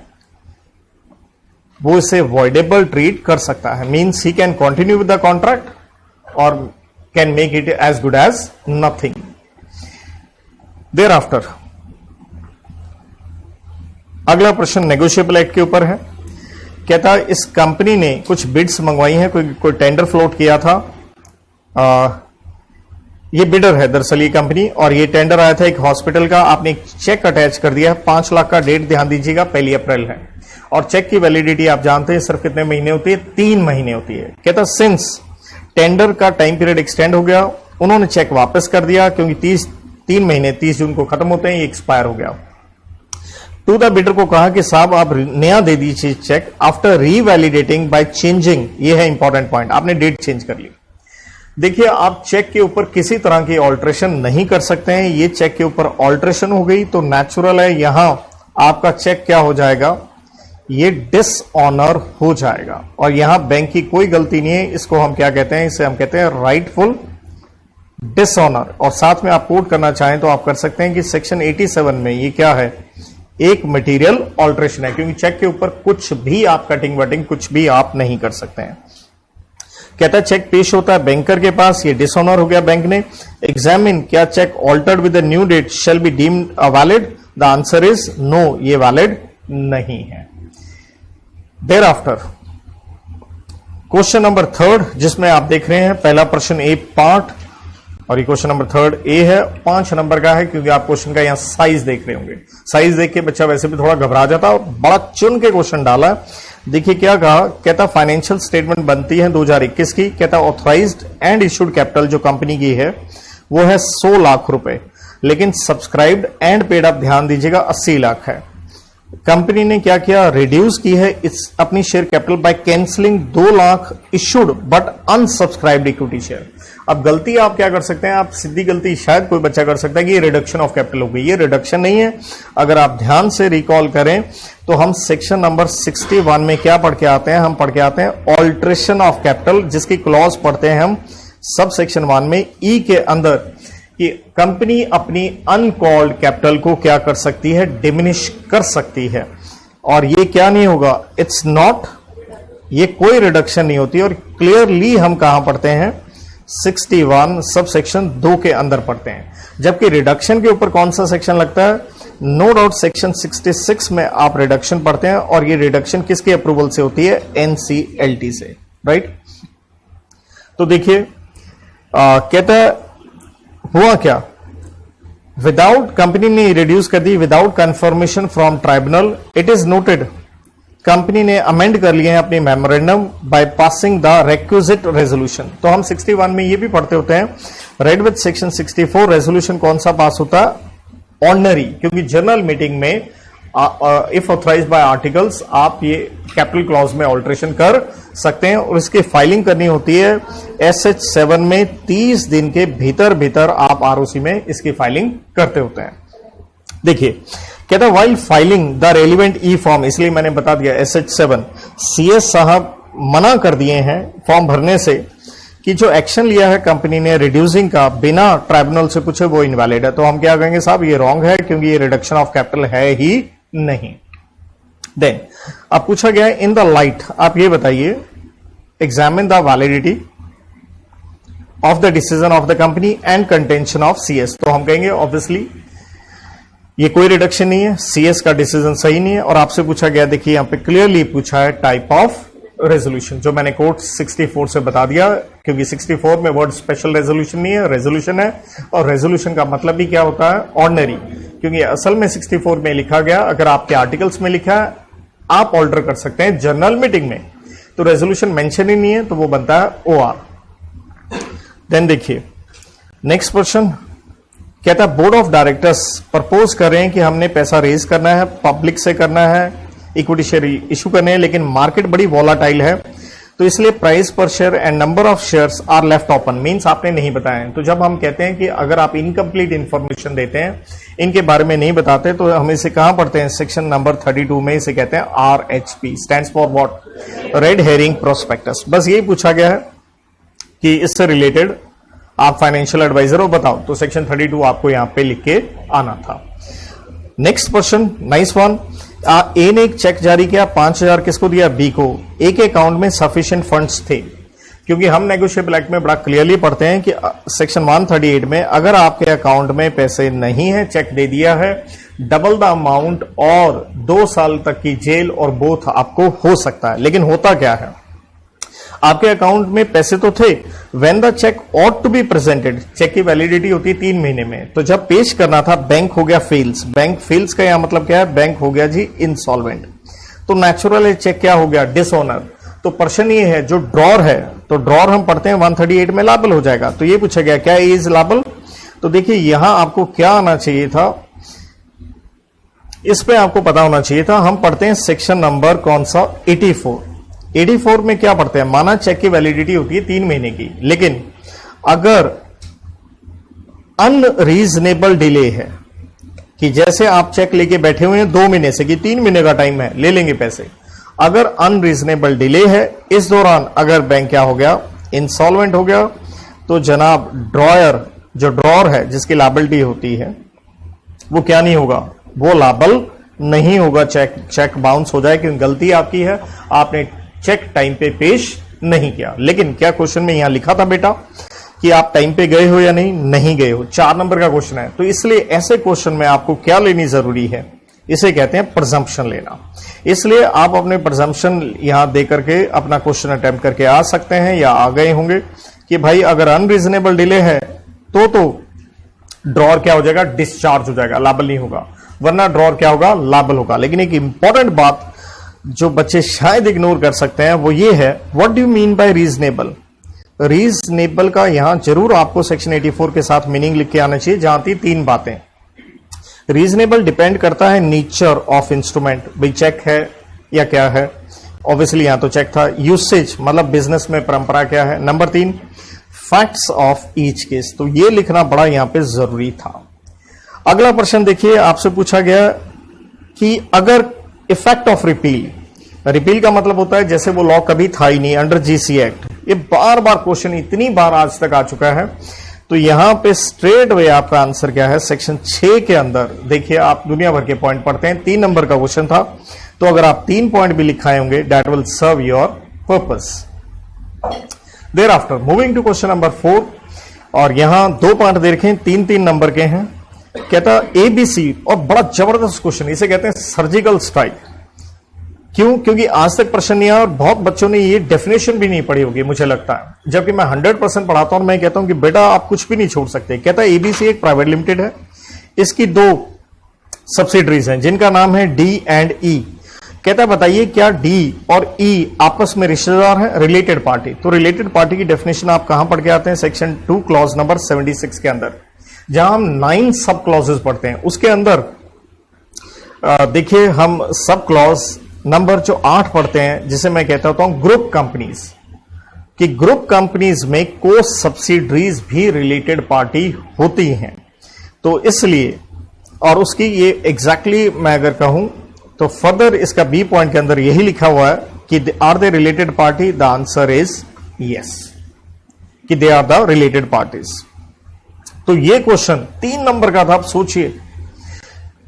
वो इसे वॉइडेबल ट्रीट कर सकता है। Means he can continue with the contract और can make it as good as nothing. Thereafter अगला प्रश्न नेगोशिएबल एक्ट के ऊपर है। कहता इस कंपनी ने कुछ बिड्स मंगवाई हैं, कोई टेंडर फ्लोट किया था, ये बिडर है दरअसल ये कंपनी, और ये टेंडर आया था एक हॉस्पिटल का। आपने एक चेक अटैच कर दिया है 5 लाख का, डेट ध्यान दीजिएगा 1 अप्रैल है, और चेक की वैलिडिटी आप जानते हैं सिर्फ कितने महीने होती है, 3 महीने होती है। कहता सिंस टेंडर का टाइम पीरियड एक्सटेंड हो गया, उन्होंने चेक वापस कर दिया, क्योंकि 3 महीने 30 जून को खत्म होते हैं, ये एक्सपायर हो गया। टू द बिडर को कहा कि साहब आप नया दे दीजिए चेक आफ्टर रीवैलिडेटिंग बाय चेंजिंग, ये है इंपॉर्टेंट पॉइंट, आपने डेट चेंज कर ली। देखिए आप चेक के ऊपर किसी तरह की ऑल्ट्रेशन नहीं कर सकते हैं, ये चेक के ऊपर ऑल्ट्रेशन हो गई तो नेचुरल है यहां आपका चेक क्या हो जाएगा, ये डिसऑनर हो जाएगा, और यहां बैंक की कोई गलती नहीं है। इसको हम क्या कहते हैं, इसे हम कहते हैं राइटफुल डिसऑनर। और साथ में आप कोट करना चाहें तो आप कर सकते हैं कि सेक्शन 87 में ये क्या है, एक मटेरियल ऑल्ट्रेशन है, क्योंकि चेक के ऊपर कुछ भी आप कटिंग वटिंग कुछ भी आप नहीं कर सकते हैं। कहता है चेक पेश होता है बैंकर के पास, ये डिसऑनर हो गया बैंक ने। एग्जामिन क्या cheque altered with the new date shall be deemed valid, the answer is no, ये वैलिड नहीं है। देयर आफ्टर क्वेश्चन नंबर 3 जिसमें आप देख रहे हैं पहला प्रश्न ए पार्ट, और ये क्वेश्चन नंबर 3 ए है, 5 नंबर का है, क्योंकि आप क्वेश्चन का यहां साइज देख रहे होंगे। साइज देख के बच्चा वैसे भी थोड़ा घबरा जाता है, और बड़ा चुन के क्वेश्चन डाला है। देखिए क्या कहा, कहता फाइनेंशियल स्टेटमेंट बनती है 2021 की, कहता ऑथराइज्ड एंड इशूड कैपिटल जो कंपनी की है वो है 100 लाख रुपए, लेकिन सब्सक्राइब्ड एंड पेड आप ध्यान दीजिएगा 80 लाख है। कंपनी ने क्या किया, रिड्यूस की है अपनी share capital by cancelling 2 lakh issued but unsubscribed equity share. अब गलती आप क्या कर सकते हैं, आप सीधी गलती शायद कोई बच्चा कर सकता है कि ये रिडक्शन ऑफ कैपिटल हो गई, ये रिडक्शन नहीं है। अगर आप ध्यान से रिकॉल करें तो हम सेक्शन नंबर 61 में क्या पढ़ के आते हैं, हम पढ़ के आते हैं ऑल्ट्रेशन ऑफ कैपिटल, जिसकी क्लॉज पढ़ते हैं हम सब सेक्शन 1 में ई के अंदर, कि कंपनी अपनी अनकॉल्ड कैपिटल को क्या कर सकती है, डिमिनिश कर सकती है। और ये क्या नहीं होगा, इट्स नॉट, ये कोई रिडक्शन नहीं होती। और क्लियरली हम कहां पढ़ते हैं, 61 सब सेक्शन 2 के अंदर पढ़ते हैं। जबकि रिडक्शन के ऊपर कौन सा सेक्शन लगता है, नो डाउट सेक्शन 66 में आप रिडक्शन पढ़ते हैं, और ये रिडक्शन किसके अप्रूवल से होती है, एनसीएलटी से, राइट। तो देखिए कहता है हुआ क्या, विदाउट, कंपनी ने रिड्यूस कर दी without confirmation from tribunal, it is noted, company ने अमेंड कर लिए हैं अपनी memorandum by passing the requisite resolution. तो हम 61 में ये भी पढ़ते होते हैं, रेड विद सेक्शन 64 रेजोल्यूशन कौन सा पास होता है, ऑर्डिनरी, क्योंकि जनरल मीटिंग में इफ ऑथराइज्ड बाय आर्टिकल्स आप ये कैपिटल क्लॉज में ऑल्टरेशन कर सकते हैं, और इसकी फाइलिंग करनी होती है SH7 में 30 दिन के भीतर भीतर आप आरओसी में इसकी फाइलिंग करते होते हैं। देखिए कहता है while filing the relevant E form, इसलिए मैंने बता दिया SH7 CS साहब मना कर दिए हैं फॉर्म भरने से कि जो एक्शन लिया है कंपनी ने रिड्यूसिंग का बिना ट्राइब्यूनल से पूछे वो इनवैलिड है। तो हम क्या कहेंगे साहब, ये रॉन्ग है, क्योंकि ये रिडक्शन ऑफ कैपिटल है ही नहीं। देन अब पूछा गया है इन द लाइट, आप ये बताइए, examine the validity of the decision of the company and contention of CS। तो हम कहेंगे ऑब्वियसली ये कोई रिडक्शन नहीं है, CS का डिसीजन सही नहीं है। और आपसे पूछा गया, देखिए यहां पे क्लियरली पूछा है टाइप ऑफ रेजोल्यूशन, जो मैंने कोड 64 से बता दिया, क्योंकि 64 में वर्ड स्पेशल रेजोल्यूशन नहीं है, रेजोल्यूशन है। और रेजोल्यूशन का मतलब भी क्या होता है, ऑर्डिनरी, क्योंकि असल में 64 में लिखा गया, अगर आपके आर्टिकल्स में लिखा है आप ऑल्टर कर सकते हैं, जनरल मीटिंग में तो रेजोल्यूशन मेंशन ही नहीं है, तो वो बनता है OR। देन देखिए नेक्स्ट क्वेश्चन कहता है बोर्ड ऑफ डायरेक्टर्स प्रपोज कर रहे हैं कि हमने पैसा रेज करना है, पब्लिक से करना है, इक्विटी शेयर इशू करने हैं, लेकिन मार्केट बड़ी वॉलाटाइल है, तो इसलिए प्राइस पर share and number of shares are left open, means आपने नहीं बताया। तो जब हम कहते हैं कि अगर आप इनकम्प्लीट इंफॉर्मेशन देते हैं, इनके बारे में नहीं बताते, तो हम इसे कहां पढ़ते हैं, सेक्शन नंबर 32 में इसे कहते हैं RHP, stands for what, red herring prospectus. बस यही पूछा गया है कि इससे रिलेटेड आप फाइनेंशियल एडवाइजर हो, बताओ, तो सेक्शन 32 आपको यहां पे लिख के आना था। Next question, nice one. A ने एक चेक जारी किया, 5000 किसको दिया, बी को। ए के अकाउंट में सफिशिएंट फंड्स थे, क्योंकि हम नेगोशिएबल एक्ट में बड़ा क्लियरली पढ़ते हैं कि सेक्शन 138 में अगर आपके अकाउंट में पैसे नहीं है, चेक दे दिया है, डबल द अमाउंट और 2 साल तक की जेल और बोथ आपको हो सकता है। लेकिन होता क्या है, आपके अकाउंट में पैसे तो थे, when the cheque ought to be presented, cheque की वैलिडिटी होती है 3 महीने में, तो जब पेश करना था बैंक हो गया फेल्स। बैंक फेल्स का यहां मतलब क्या है, बैंक हो गया जी इंसॉल्वेंट, तो नेचुरल है चेक क्या हो गया, डिसऑनर। तो पर्सन ये है जो ड्रॉर है, तो ड्रॉर हम पढ़ते हैं 138 में लाबल हो जाएगा। तो ये पूछा गया क्या इज लाबल, तो देखिए यहां आपको क्या आना चाहिए था, इस पे आपको पता होना चाहिए था। हम पढ़ते हैं सेक्शन नंबर कौन सा, 84 में क्या पढ़ते हैं, माना चेक की वैलिडिटी होती है 3 महीने की, लेकिन अगर अनरीजनेबल डिले है, कि जैसे आप चेक लेके बैठे हुए हैं 2 महीने से कि 3 महीने का टाइम है, ले लेंगे पैसे, अगर अनरीजनेबल डिले है, इस दौरान अगर बैंक क्या हो गया, इंसॉल्वेंट हो गया, तो जनाब ड्रॉयर, जो ड्रॉर है जिसकी लायबिलिटी होती है, वो क्या नहीं होगा, वो लायबल नहीं होगा, चेक बाउंस हो जाए, क्योंकि गलती आपकी है, आपने चेक टाइम पे पेश नहीं किया। लेकिन क्या क्वेश्चन में यहां लिखा था बेटा कि आप टाइम पे गए हो या नहीं गए हो, 4 नंबर का क्वेश्चन है। तो इसलिए ऐसे क्वेश्चन में आपको क्या लेनी जरूरी है, इसे कहते हैं प्रिजम्पशन लेना। इसलिए आप अपने प्रिजम्पशन यहां दे करके अपना क्वेश्चन अटेम्प्ट करके आ सकते हैं, या आ गए होंगे कि भाई अगर अनरीजनेबल डिले है तो ड्रॉर क्या हो जाएगा, डिस्चार्ज हो जाएगा, लायबल नहीं होगा, वरना ड्रॉर क्या होगा, लायबल होगा। लेकिन एक इंपॉर्टेंट बात जो बच्चे शायद इग्नोर कर सकते हैं वो ये है, what do you mean by reasonable. Reasonable का यहां जरूर आपको सेक्शन 84 के साथ मीनिंग लिख के आना चाहिए, जहां थी 3 बातें। रीजनेबल डिपेंड करता है नेचर ऑफ इंस्ट्रूमेंट, भाई चेक है या क्या है, ऑब्वियसली यहां तो चेक था। यूसेज मतलब बिजनेस में परंपरा क्या है। Number 3 facts of each case, तो ये लिखना बड़ा यहां पे जरूरी था। अगला प्रश्न देखिए, आपसे पूछा गया कि अगर इफेक्ट ऑफ रिपील का मतलब होता है जैसे वो लॉ कभी था ही नहीं, अंडर GC एक्ट। ये बार बार क्वेश्चन इतनी बार आज तक आ चुका है, तो यहां पे स्ट्रेट वे आपका आंसर क्या है, सेक्शन 6 के अंदर देखिए आप दुनिया भर के पॉइंट पढ़ते हैं, 3 नंबर का क्वेश्चन था, तो अगर आप 3 पॉइंट भी लिखाए होंगे that will serve your purpose. Thereafter moving to question number 4, और यहां 2 पार्ट देखें, 3-3 नंबर के हैं। कहता एबीसी, और बड़ा जबरदस्त क्वेश्चन, इसे कहते हैं सर्जिकल स्ट्राइक। क्यों? क्योंकि आज तक प्रश्न नहीं आया और बहुत बच्चों ने ये डेफिनेशन भी नहीं पढ़ी होगी मुझे लगता है, जबकि मैं 100% पढ़ाता हूं। मैं कहता हूं कि बेटा आप कुछ भी नहीं छोड़ सकते। कहता है एबीसी एक प्राइवेट लिमिटेड है, इसकी 2 सब्सिडरीज हैं जिनका नाम है डी एंड ई। कहता है बताइए क्या डी और ई आपस में रिश्तेदार हैं, रिलेटेड पार्टी। तो रिलेटेड पार्टी की डेफिनेशन आप कहां पढ़ के आते हैं, सेक्शन 2 क्लॉज नंबर 76 के अंदर, जहां हम 9 सब क्लॉजेस पढ़ते हैं। उसके अंदर देखिए हम सब क्लॉज नंबर जो 8 पढ़ते हैं, जिसे मैं कहता हूं ग्रुप कंपनीज, कि ग्रुप कंपनीज में को सब्सिडरीज भी रिलेटेड पार्टी होती हैं। तो इसलिए, और उसकी ये एग्जैक्टली मैं अगर कहूं तो फर्दर इसका बी पॉइंट के अंदर यही लिखा हुआ है कि are they related party, the answer is yes, कि they are the related parties. तो ये क्वेश्चन 3 नंबर का था। आप सोचिए,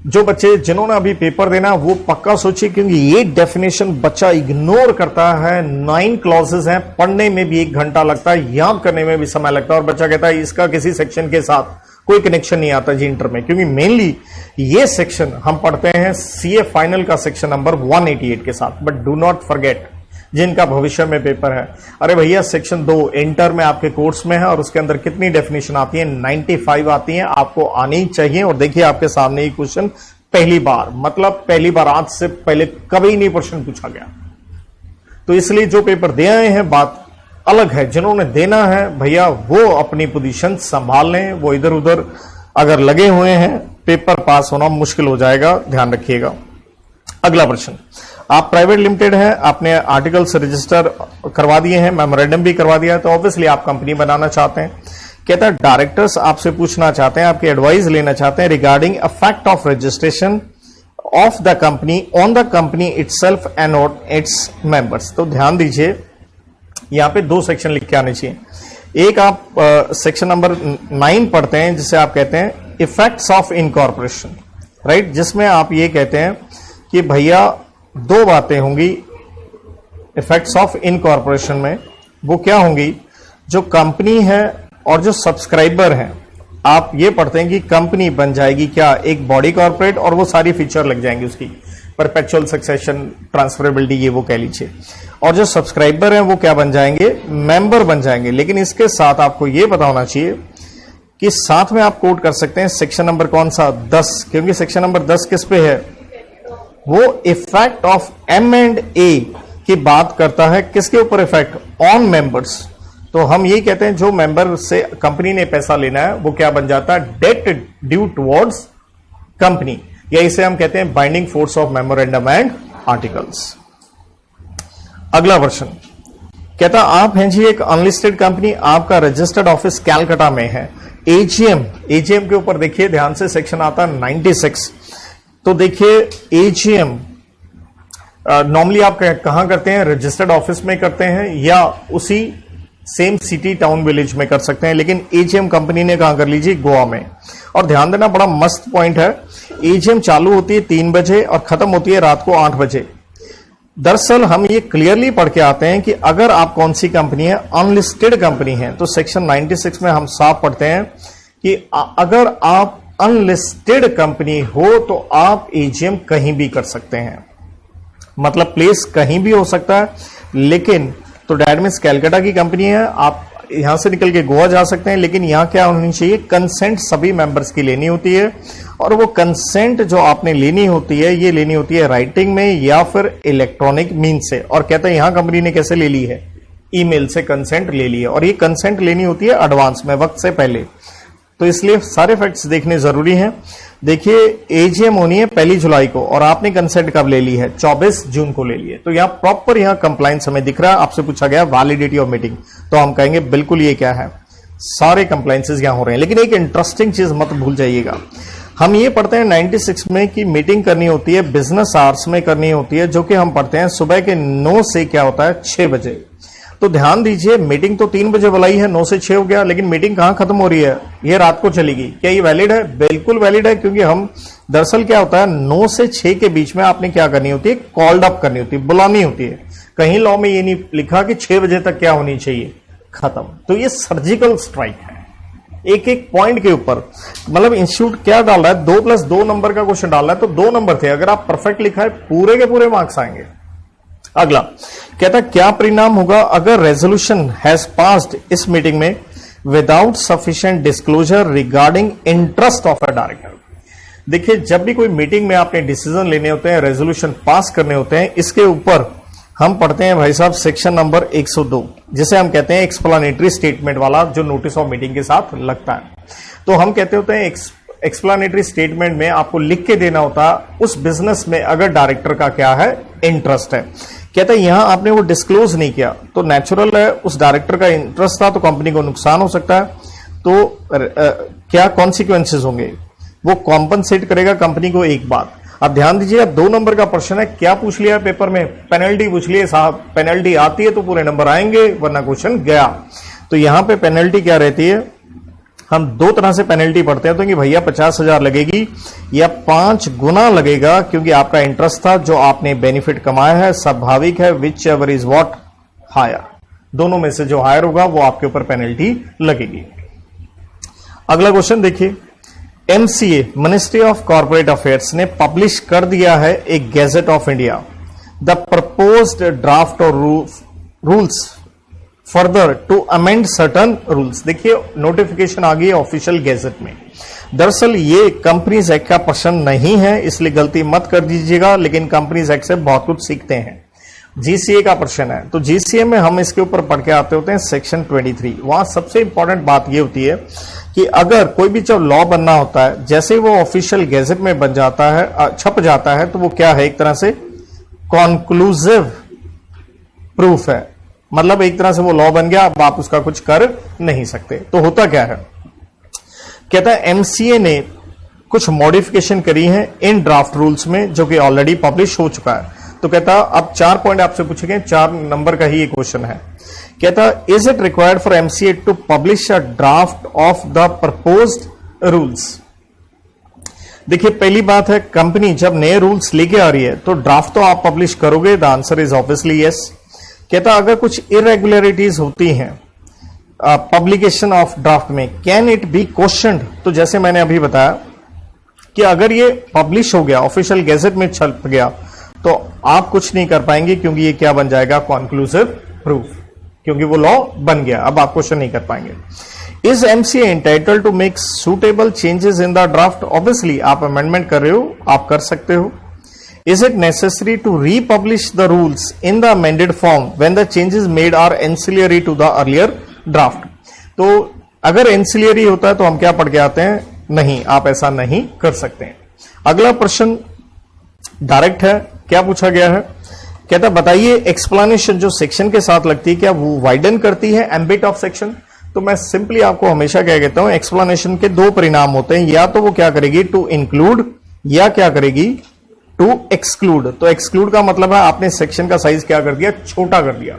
जो बच्चे जिन्होंने अभी पेपर देना वो पक्का सोचिए, क्योंकि ये डेफिनेशन बच्चा इग्नोर करता है। 9 क्लॉजेस हैं, पढ़ने में भी 1 घंटा लगता है, याद करने में भी समय लगता है, और बच्चा कहता है इसका किसी सेक्शन के साथ कोई कनेक्शन नहीं आता जी इंटर में, क्योंकि मेनली ये सेक्शन हम पढ़ते हैं सीए फाइनल का सेक्शन नंबर 188 के साथ। बट डू नॉट फॉरगेट, जिनका भविष्य में पेपर है, अरे भैया सेक्शन 2 इंटर में आपके कोर्स में है, और उसके अंदर कितनी डेफिनेशन आती है, 95 आती है, आपको आनी ही चाहिए। और देखिए आपके सामने ही क्वेश्चन पहली बार, मतलब पहली बार, आज से पहले कभी नहीं प्रश्न पूछा गया। तो इसलिए जो पेपर दे आए हैं बात अलग है, जिन्होंने देना है भैया वो अपनी पोजीशन संभाल लें, वो इधर उधर अगर लगे हुए हैं पेपर पास होना मुश्किल हो जाएगा, ध्यान रखिएगा। अगला प्रश्न, आप प्राइवेट लिमिटेड है, आपने आर्टिकल्स रजिस्टर करवा दिए हैं, मेमोरेंडम भी करवा दिया है, तो ऑब्वियसली आप कंपनी बनाना चाहते हैं। कहता है डायरेक्टर्स आपसे पूछना चाहते हैं, आपकी एडवाइस लेना चाहते हैं regarding a fact of registration of the company on the company itself and on its members. तो ध्यान दीजिए, यहां पे 2 सेक्शन लिख के आने चाहिए। एक आप सेक्शन नंबर 9 पढ़ते हैं, जिसे आप कहते हैं इफेक्ट्स ऑफ इनकॉर्पोरेशन, राइट, जिसमें आप ये कहते हैं कि भैया 2 बातें होंगी इफेक्ट्स ऑफ इनकॉर्पोरेशन में। वो क्या होंगी, जो कंपनी है और जो सब्सक्राइबर हैं, आप ये पढ़ते हैं कि कंपनी बन जाएगी क्या, एक बॉडी कॉर्पोरेट, और वो सारी फीचर लग जाएंगे उसकी, परपेचुअल सक्सेशन, ट्रांसफरेबिलिटी, ये वो कह लीजिए। और जो सब्सक्राइबर हैं वो क्या बन जाएंगे, मेंबर बन जाएंगे। लेकिन इसके साथ आपको ये पता होना चाहिए कि साथ में आप कोट कर सकते हैं सेक्शन नंबर कौन सा, 10, क्योंकि सेक्शन नंबर 10 किस पे है, वो इफेक्ट ऑफ M&A की बात करता है। किसके ऊपर इफेक्ट, ऑन मेंबर्स। तो हम ये कहते हैं जो मेंबर से कंपनी ने पैसा लेना है वो क्या बन जाता है, डेट ड्यू टुवर्ड्स कंपनी, या इसे हम कहते हैं binding force of memorandum and articles. अगला प्रश्न कहता आप हैं जी एक अनलिस्टेड कंपनी, आपका रजिस्टर्ड ऑफिस कैलकाटा में है, एजीएम के ऊपर देखिए ध्यान से, सेक्शन आता है 96। तो देखिए एजीएम नॉर्मली आप कहां करते हैं, रजिस्टर्ड ऑफिस में करते हैं या उसी सेम सिटी टाउन विलेज में कर सकते हैं, लेकिन एजीएम कंपनी ने कहां कर लीजिए, गोवा में। और ध्यान देना बड़ा मस्त पॉइंट है, एजीएम चालू होती है 3 बजे और खत्म होती है रात को 8 बजे। दरअसल हम ये क्लियरली पढ़ के आते हैं कि अगर आप कौन सी कंपनी है, अनलिस्टेड कंपनी है, तो सेक्शन 96 में हम साफ पढ़ते हैं कि अगर आप अनलिस्टेड कंपनी हो तो आप एजीएम कहीं भी कर सकते हैं, मतलब प्लेस कहीं भी हो सकता है। लेकिन तो डैट मीन्स कैलकाटा की कंपनी है, आप यहां से निकल के गोवा जा सकते हैं, लेकिन यहां क्या होनी चाहिए, कंसेंट सभी मेंबर्स की लेनी होती है। और वो कंसेंट जो आपने लेनी होती है, ये लेनी होती है राइटिंग में या फिर इलेक्ट्रॉनिक मीन से। और कहते हैं यहां कंपनी ने कैसे ले ली है, ईमेल से कंसेंट ले ली है, और ये कंसेंट लेनी होती है एडवांस में, वक्त से पहले। तो इसलिए सारे फैक्ट्स देखने जरूरी हैं। देखिए एजीएम होनी है 1 जुलाई को, और आपने कंसेंट कब ले ली है, 24 जून को ले ली है। तो यहाँ प्रॉपर यहाँ कंप्लायंस हमें दिख रहा है। आपसे पूछा गया वैलिडिटी ऑफ मीटिंग, तो हम कहेंगे बिल्कुल ये क्या है, सारे कंप्लायंसेस यहां हो रहे हैं। लेकिन एक इंटरेस्टिंग चीज मत भूल जाइएगा, हम ये पढ़ते हैं 96 में कि मीटिंग करनी होती है बिजनेस आवर्स में करनी होती है, जो कि हम पढ़ते हैं सुबह के 9 से क्या होता है 6 बजे। तो ध्यान दीजिए, मीटिंग तो 3 बजे बुलाई है, 9 से 6 हो गया, लेकिन मीटिंग कहां खत्म हो रही है? ये रात को चलेगी। क्या ये वैलिड है? बिल्कुल वैलिड है, क्योंकि हम दरअसल क्या होता है, 9 से 6 के बीच में आपने क्या करनी होती है? कॉल्ड अप करनी होती है, बुलानी होती है। कहीं लॉ में ये नहीं लिखा कि 6 बजे तक क्या होनी चाहिए? खत्म। तो ये सर्जिकल स्ट्राइक है, एक एक पॉइंट के ऊपर। मतलब इंस्टीट्यूट क्या डाल रहा है? 2+2 नंबर का क्वेश्चन डाल रहा है, तो 2 नंबर थे। अगर आप परफेक्ट लिखा है, पूरे के पूरे मार्क्स आएंगे। अगला कहता है, क्या परिणाम होगा अगर रेजोल्यूशन हैज पास्ड इस मीटिंग में without sufficient disclosure regarding interest of a director? देखिए, जब भी कोई मीटिंग में आपने डिसीजन लेने होते हैं, रेजोल्यूशन पास करने होते हैं, इसके ऊपर हम पढ़ते हैं भाई साहब सेक्शन नंबर 102, जिसे हम कहते हैं एक्सप्लानेटरी स्टेटमेंट वाला, जो नोटिस ऑफ मीटिंग के साथ लगता है। तो हम कहते होते हैं एक्सप्लानेटरी स्टेटमेंट में आपको लिख के देना होता है उस बिजनेस में अगर डायरेक्टर का क्या है? इंटरेस्ट है। कहता है यहां आपने वो डिस्क्लोज नहीं किया, तो नेचुरल है, उस डायरेक्टर का इंटरेस्ट था, तो कंपनी को नुकसान हो सकता है। तो क्या कॉन्सिक्वेंसेज होंगे? वो कॉम्पनसेट करेगा कंपनी को। एक बात अब ध्यान दीजिए, अब 2 नंबर का प्रश्न है, क्या पूछ लिया पेपर में? पेनल्टी पूछ लिए साहब। पेनल्टी आती है तो पूरे नंबर आएंगे, वरना क्वेश्चन गया। तो यहां पे पेनल्टी क्या रहती है? हम 2 तरह से पेनल्टी पढ़ते हैं, तो कि भैया 50,000 लगेगी या 5 गुना लगेगा, क्योंकि आपका इंटरेस्ट था, जो आपने बेनिफिट कमाया है। स्वाभाविक है, whichever is what higher, दोनों में से जो हायर होगा वो आपके ऊपर पेनल्टी लगेगी। अगला क्वेश्चन देखिए, MCA ministry of corporate affairs ने पब्लिश कर दिया है एक gazette of India, the proposed draft और rules further to amend certain rules. देखिए, नोटिफिकेशन आ गई है ऑफिशियल गैजेट में। दरअसल ये कंपनीज एक्ट का प्रश्न नहीं है, इसलिए गलती मत कर दीजिएगा, लेकिन कंपनीज एक्ट से बहुत कुछ सीखते हैं। जीसीए का प्रश्न है, तो जीसीए में हम इसके ऊपर पढ़ के आते होते हैं सेक्शन 23। वहां सबसे इंपॉर्टेंट बात यह होती है कि अगर कोई भी जब लॉ बनना होता है, जैसे वो ऑफिशियल गैजेट में बन जाता है, छप जाता है, तो वो क्या है? एक तरह से कॉन्क्लूसिव प्रूफ है। मतलब एक तरह से वो लॉ बन गया, अब आप उसका कुछ कर नहीं सकते। तो होता क्या है? कहता है एमसीए ने कुछ मॉडिफिकेशन करी है इन ड्राफ्ट रूल्स में, जो कि ऑलरेडी पब्लिश हो चुका है। तो कहता अब 4 पॉइंट आपसे पूछे गए, 4 नंबर का ही ये क्वेश्चन है। कहता is it required for MCA to publish a draft of the proposed rules? देखिए, पहली बात है, कंपनी जब नए रूल्स लेके आ रही है तो ड्राफ्ट तो आप पब्लिश करोगे। The answer is obviously yes. कहता अगर कुछ इरेगुलरिटीज होती हैं पब्लिकेशन ऑफ ड्राफ्ट में, कैन इट बी क्वेश्चनड? तो जैसे मैंने अभी बताया कि अगर ये पब्लिश हो गया, ऑफिशियल गैजेट में छप गया, तो आप कुछ नहीं कर पाएंगे, क्योंकि ये क्या बन जाएगा? कॉन्क्लूसिव प्रूफ, क्योंकि वो लॉ बन गया। अब आप क्वेश्चन नहीं कर पाएंगे। Is MCA entitled to make suitable changes in the draft? Obviously आप अमेंडमेंट कर रहे हो, आप कर सकते हो। Is it necessary to republish the rules in the amended form when the changes made are ancillary to the earlier draft? तो अगर एंसिलियरी होता है तो हम क्या पढ़ के आते हैं? नहीं, आप ऐसा नहीं कर सकते। अगला प्रश्न डायरेक्ट है, क्या पूछा गया है? कहता बताइए एक्सप्लेनेशन जो सेक्शन के साथ लगती है, क्या वो वाइडन करती है एम्बिट ऑफ सेक्शन? तो मैं सिंपली आपको हमेशा क्या कहता हूं, एक्सप्लेनेशन के 2 परिणाम होते हैं, या तो वो क्या करेगी? टू इंक्लूड, या क्या करेगी? To exclude. तो एक्सक्लूड का मतलब है आपने सेक्शन का साइज क्या कर दिया? छोटा कर दिया।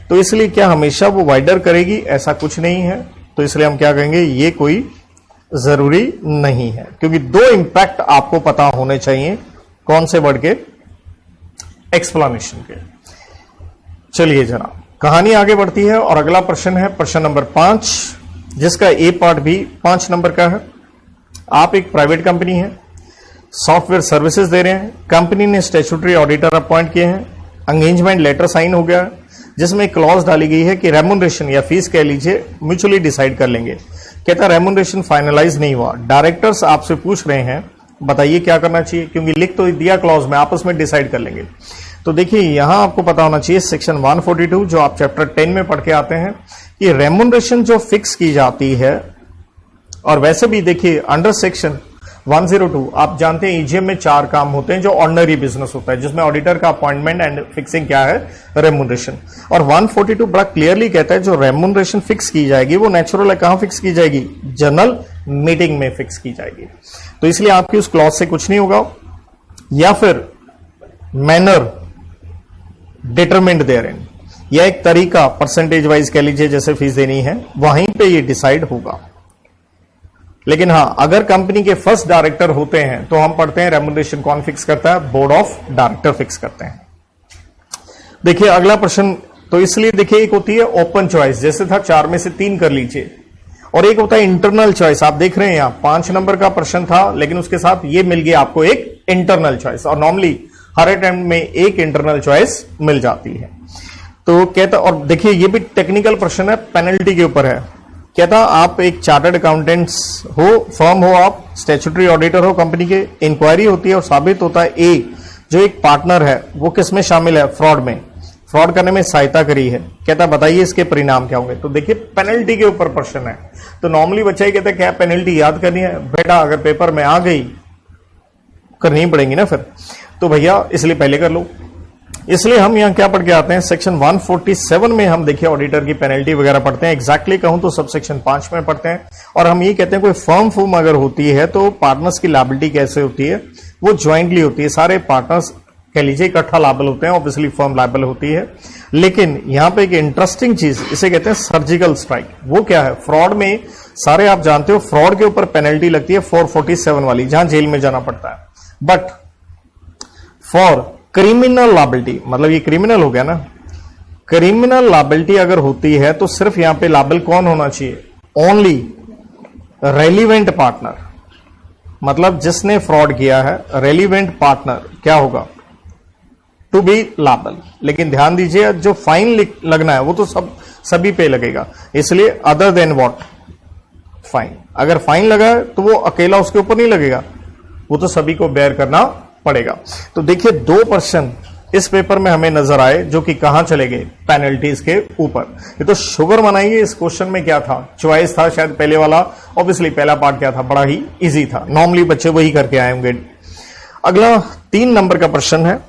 तो इसलिए क्या हमेशा वो वाइडर करेगी? ऐसा कुछ नहीं है। तो इसलिए हम क्या कहेंगे? ये कोई जरूरी नहीं है, क्योंकि 2 इंपैक्ट आपको पता होने चाहिए। कौन से वर्ड के? एक्सप्लेनेशन के। चलिए जरा कहानी आगे बढ़ती है, और अगला प्रश्न है प्रश्न नंबर 5, जिसका ए पार्ट भी 5 नंबर का है। आप एक प्राइवेट कंपनी है, सॉफ्टवेयर सर्विसेज दे रहे हैं, कंपनी ने स्टैट्यूटरी ऑडिटर अपॉइंट किए हैं, एंगेजमेंट लेटर साइन हो गया, जिसमें क्लॉज डाली गई है कि रेम्यूनरेशन या फीस कह लीजिए म्यूचुअली डिसाइड कर लेंगे। कहता रेम्यूनरेशन फाइनलाइज नहीं हुआ, डायरेक्टर्स आपसे पूछ रहे हैं बताइए क्या करना चाहिए, क्योंकि लिख तो दिया क्लॉज में, आपस में डिसाइड कर लेंगे। तो देखिए यहां आपको पता होना चाहिए सेक्शन 142 जो आप चैप्टर 10 में पढ़ के आते हैं कि रेम्यूनरेशन जो फिक्स की जाती है, और वैसे भी देखिए अंडर सेक्शन 102 आप जानते हैं ईजीएम में 4 काम होते हैं जो ऑर्डिनरी बिजनेस होता है, जिसमें ऑडिटर का अपॉइंटमेंट एंड फिक्सिंग क्या है? रेम्यूनरेशन। और 142 बड़ा क्लियरली कहता है जो रेम्यूनरेशन फिक्स की जाएगी वो नेचुरल है, कहां फिक्स की जाएगी? जनरल मीटिंग में फिक्स की जाएगी। तो इसलिए आपकी उस क्लॉज से कुछ नहीं होगा, या फिर मैनर डिटरमिन्ड देयरइन, या एक तरीका परसेंटेज वाइज कह लीजिए जैसे फीस देनी है, वहीं पे ये डिसाइड होगा। लेकिन हां, अगर कंपनी के फर्स्ट डायरेक्टर होते हैं तो हम पढ़ते हैं रेम्यूनरेशन कौन फिक्स करता है, बोर्ड ऑफ डायरेक्टर फिक्स करते हैं। देखिए अगला प्रश्न, तो इसलिए देखिए एक होती है ओपन चॉइस, जैसे था 4 में से 3 कर लीजिए, और एक होता है इंटरनल चॉइस। आप देख रहे हैं यहां 5 नंबर का प्रश्न था, लेकिन उसके साथ ये मिल गया आपको एक इंटरनल चॉइस, और नॉर्मली हर अटेम्प्ट में एक इंटरनल चॉइस मिल जाती है। तो कहता, और देखिए ये भी टेक्निकल प्रश्न है, पेनल्टी के ऊपर है। कहता आप एक चार्टर्ड अकाउंटेंट्स हो, फर्म हो, आप स्टैट्यूटरी ऑडिटर हो कंपनी के, इंक्वायरी होती है और साबित होता है ए जो एक पार्टनर है वो किसमें शामिल है, फ्रॉड में, फ्रॉड करने में सहायता करी है। कहता बताइए इसके परिणाम क्या होंगे। तो देखिए पेनल्टी के ऊपर प्रश्न है, तो नॉर्मली बच्चा ही कहता है क्या पेनल्टी याद करनी है बेटा, अगर पेपर में आ गई करनी पड़ेंगी ना फिर, तो भैया इसलिए पहले कर लो। इसलिए हम यहां क्या पढ़ के आते हैं, सेक्शन 147 में हम देखिए ऑडिटर की पेनल्टी वगैरह पढ़ते हैं। एग्जैक्टली कहूं तो सब सेक्शन 5 में पढ़ते हैं, और हम ये कहते हैं कोई फर्म अगर होती है तो पार्टनर्स की लायबिलिटी कैसे होती है, वो ज्वाइंटली होती है, सारे पार्टनर्स कह लीजिए इकट्ठा लायबल होते हैं, ऑब्वियसली फर्म लायबल होती है। लेकिन यहां पे एक इंटरेस्टिंग चीज, इसे कहते हैं सर्जिकल स्ट्राइक। वो क्या है, फ्रॉड में सारे आप जानते हो फ्रॉड के ऊपर पेनल्टी लगती है 447 वाली, जहां जेल में जाना पड़ता है। बट फॉर क्रिमिनल लायबिलिटी, मतलब ये क्रिमिनल हो गया ना, क्रिमिनल लायबिलिटी अगर होती है तो सिर्फ यहां पे लायबल कौन होना चाहिए, ओनली रेलिवेंट पार्टनर, मतलब जिसने फ्रॉड किया है रेलिवेंट पार्टनर क्या होगा, टू बी लायबल। लेकिन ध्यान दीजिए जो फाइन लगना है वो तो सभी पे लगेगा, इसलिए अदर देन व्हाट, फाइन। अगर फाइन लगा है तो वो अकेला उसके ऊपर नहीं लगेगा, वो तो सभी को बेयर करना पड़ेगा। तो देखिए 2 प्रश्न इस पेपर में हमें नजर आए जो कि कहां चले गए, पेनल्टीज के ऊपर। ये तो शुगर मनाइए, इस क्वेश्चन में क्या था, चॉइस था शायद पहले वाला, ऑब्वियसली पहला पार्ट क्या था, बड़ा ही इजी था, नॉर्मली बच्चे वही करके आए होंगे। अगला 3 नंबर का प्रश्न है,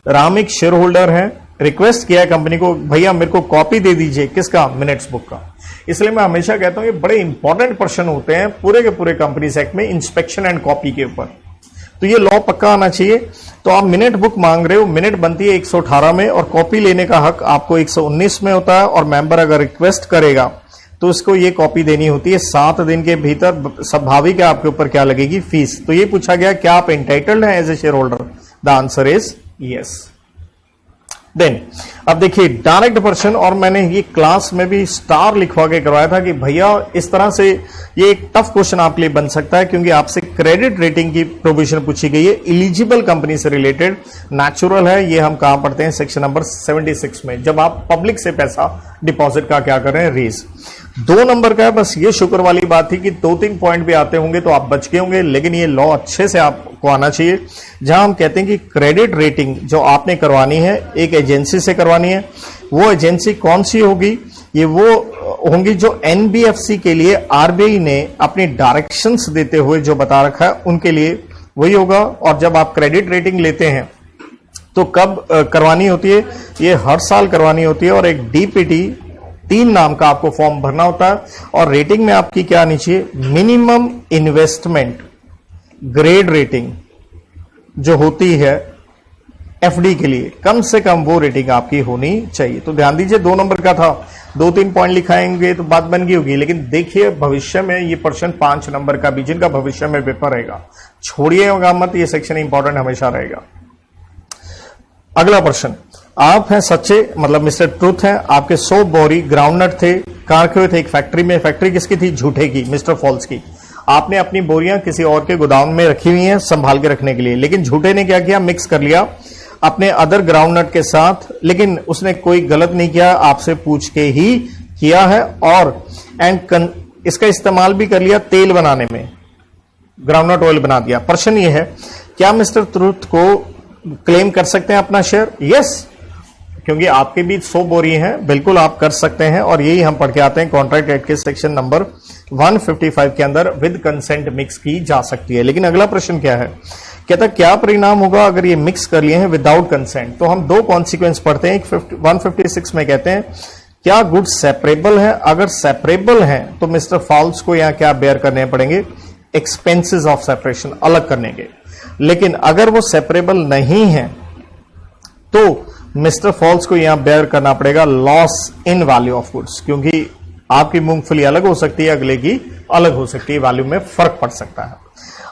राम एक शेयर होल्डर है, रिक्वेस्ट किया है कंपनी को भैया मेरे को कॉपी दे दीजिए, किसका, मिनट्स बुक का। इसलिए मैं हमेशा कहता हूं ये बड़े इंपॉर्टेंट प्रश्न होते हैं पूरे के पूरे कंपनीज एक्ट में, इंस्पेक्शन एंड कॉपी के ऊपर, तो ये लॉ पक्का आना चाहिए। तो आप मिनट बुक मांग रहे हो, मिनट बनती है 118 में, और कॉपी लेने का हक आपको 119 में होता है, और मेंबर अगर रिक्वेस्ट करेगा तो उसको ये कॉपी देनी होती है 7 दिन के भीतर। स्वाभाविक है आपके ऊपर क्या लगेगी, फीस। तो ये पूछा गया क्या आप एंटाइटल्ड हैं as a shareholder, the answer is yes. Then अब देखिए डायरेक्ट प्रश्न, और मैंने ये क्लास में भी स्टार लिखवा के करवाया था कि भैया इस तरह से ये एक टफ क्वेश्चन आपके लिए बन सकता है, क्योंकि आपसे क्रेडिट रेटिंग की प्रोविजन पूछी गई है इलिजिबल कंपनी से रिलेटेड। नेचुरल है, ये हम कहां पढ़ते हैं, सेक्शन नंबर 76 में, जब आप पब्लिक से पैसा डिपॉजिट का क्या कर रहे हैं, रेज। 2 नंबर का है, बस ये शुक्र वाली बात थी कि 2-3 पॉइंट भी आते होंगे तो आप बच गए होंगे, लेकिन ये लॉ अच्छे से आपको आना चाहिए, जहां हम कहते हैं कि क्रेडिट रेटिंग जो आपने करवानी है एक एजेंसी से करवानी है। वो एजेंसी कौन सी होगी, ये वो होंगी जो एनबीएफसी के लिए आरबीआई ने अपनी डायरेक्शंस देते हुए जो बता रखा है उनके लिए वही होगा। और जब आप क्रेडिट रेटिंग लेते हैं तो कब करवानी होती है, ये हर साल करवानी होती है, और एक डीपीटी 3 नाम का आपको फॉर्म भरना होता है। और रेटिंग में आपकी क्या आनी चाहिए, मिनिमम इन्वेस्टमेंट ग्रेड रेटिंग जो होती है एफडी के लिए, कम से कम वो रेटिंग आपकी होनी चाहिए। तो ध्यान दीजिए 2 नंबर का था, 2-3 पॉइंट लिखाएंगे तो बात बन गई होगी, लेकिन देखिए भविष्य में ये प्रश्न 5 नंबर का भी, जिनका भविष्य में पेपर रहेगा, छोड़िएगा मत, ये सेक्शन इंपॉर्टेंट हमेशा रहेगा। अगला प्रश्न, आप हैं सच्चे, मतलब मिस्टर ट्रूथ हैं, आपके 100 बोरी ग्राउंडनट थे, कहां रखे हुए थे, एक फैक्ट्री में। फैक्ट्री किसकी थी, झूठे की, मिस्टर फॉल्स की। आपने अपनी बोरियां किसी और के गोदाम में रखी हुई हैं संभाल के रखने के लिए, लेकिन झूठे ने क्या किया, मिक्स कर लिया अपने अदर ग्राउंडनट के साथ, लेकिन उसने कोई गलत नहीं किया, आपसे पूछ के ही किया है, और इसका इस्तेमाल भी कर लिया तेल बनाने में, ग्राउंडनट ऑयल बना दिया। प्रश्न ये है क्या मिस्टर ट्रूथ को क्लेम कर सकते हैं अपना शेयर, यस, क्योंकि आपके भी 100 बोरी हैं, बिल्कुल आप कर सकते हैं। और यही हम पढ़ के आते हैं कॉन्ट्रैक्ट एक्ट के सेक्शन नंबर 155 के अंदर विद कंसेंट मिक्स की जा सकती है। लेकिन अगला प्रश्न क्या है, कहता क्या परिणाम होगा अगर ये मिक्स कर लिए हैं विदाउट कंसेंट। तो हम 2 कॉन्सिक्वेंस पढ़ते हैं, 156 में कहते हैं क्या गुड्स सेपरेबल है, अगर सेपरेबल है तो मिस्टर फॉल्स को यहां क्या बेयर करने पड़ेंगे, एक्सपेंसेस ऑफ सेपरेशन, अलग करने के। लेकिन अगर वो सेपरेबल नहीं है तो मिस्टर फॉल्स को यहां बेयर करना पड़ेगा loss in value of goods, क्योंकि आपकी मूंगफली अलग हो सकती है, अगले की अलग हो सकती है, वैल्यू में फर्क पड़ सकता है।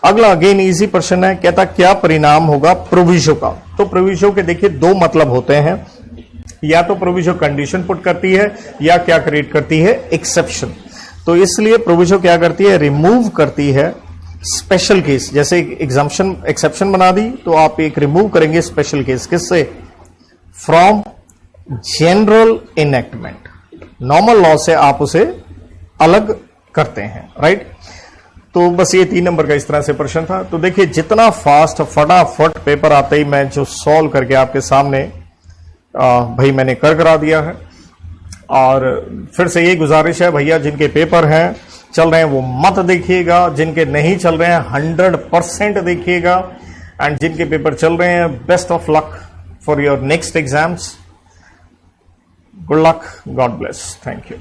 अगला अगेन इजी प्रश्न है, कहता क्या परिणाम होगा प्रोविजो का। तो प्रोविजो के देखिए दो मतलब होते हैं, या तो प्रोविजो कंडीशन पुट करती है या क्या क्रिएट करती है, एक्सेप्शन। तो इसलिए प्रोविजो क्या करती है, रिमूव करती है स्पेशल केस। जैसे एग्जम्पशन एक्सेप्शन बना दी तो आप एक रिमूव करेंगे स्पेशल केस, किससे, from general enactment. Normal law से आप उसे अलग करते हैं, राइट। तो बस ये 3 नंबर का इस तरह से प्रश्न था। तो देखिए जितना फास्ट फटाफट पेपर आते ही मैं जो सॉल्व करके आपके सामने भाई मैंने कर करा दिया है। और फिर से यही गुजारिश है भैया, जिनके पेपर हैं चल रहे हैं वो मत देखिएगा, जिनके नहीं चल रहे हैं 100% देखिएगा, एंड जिनके पेपर चल रहे हैं best of luck for your next exams. Good luck, God bless, thank you.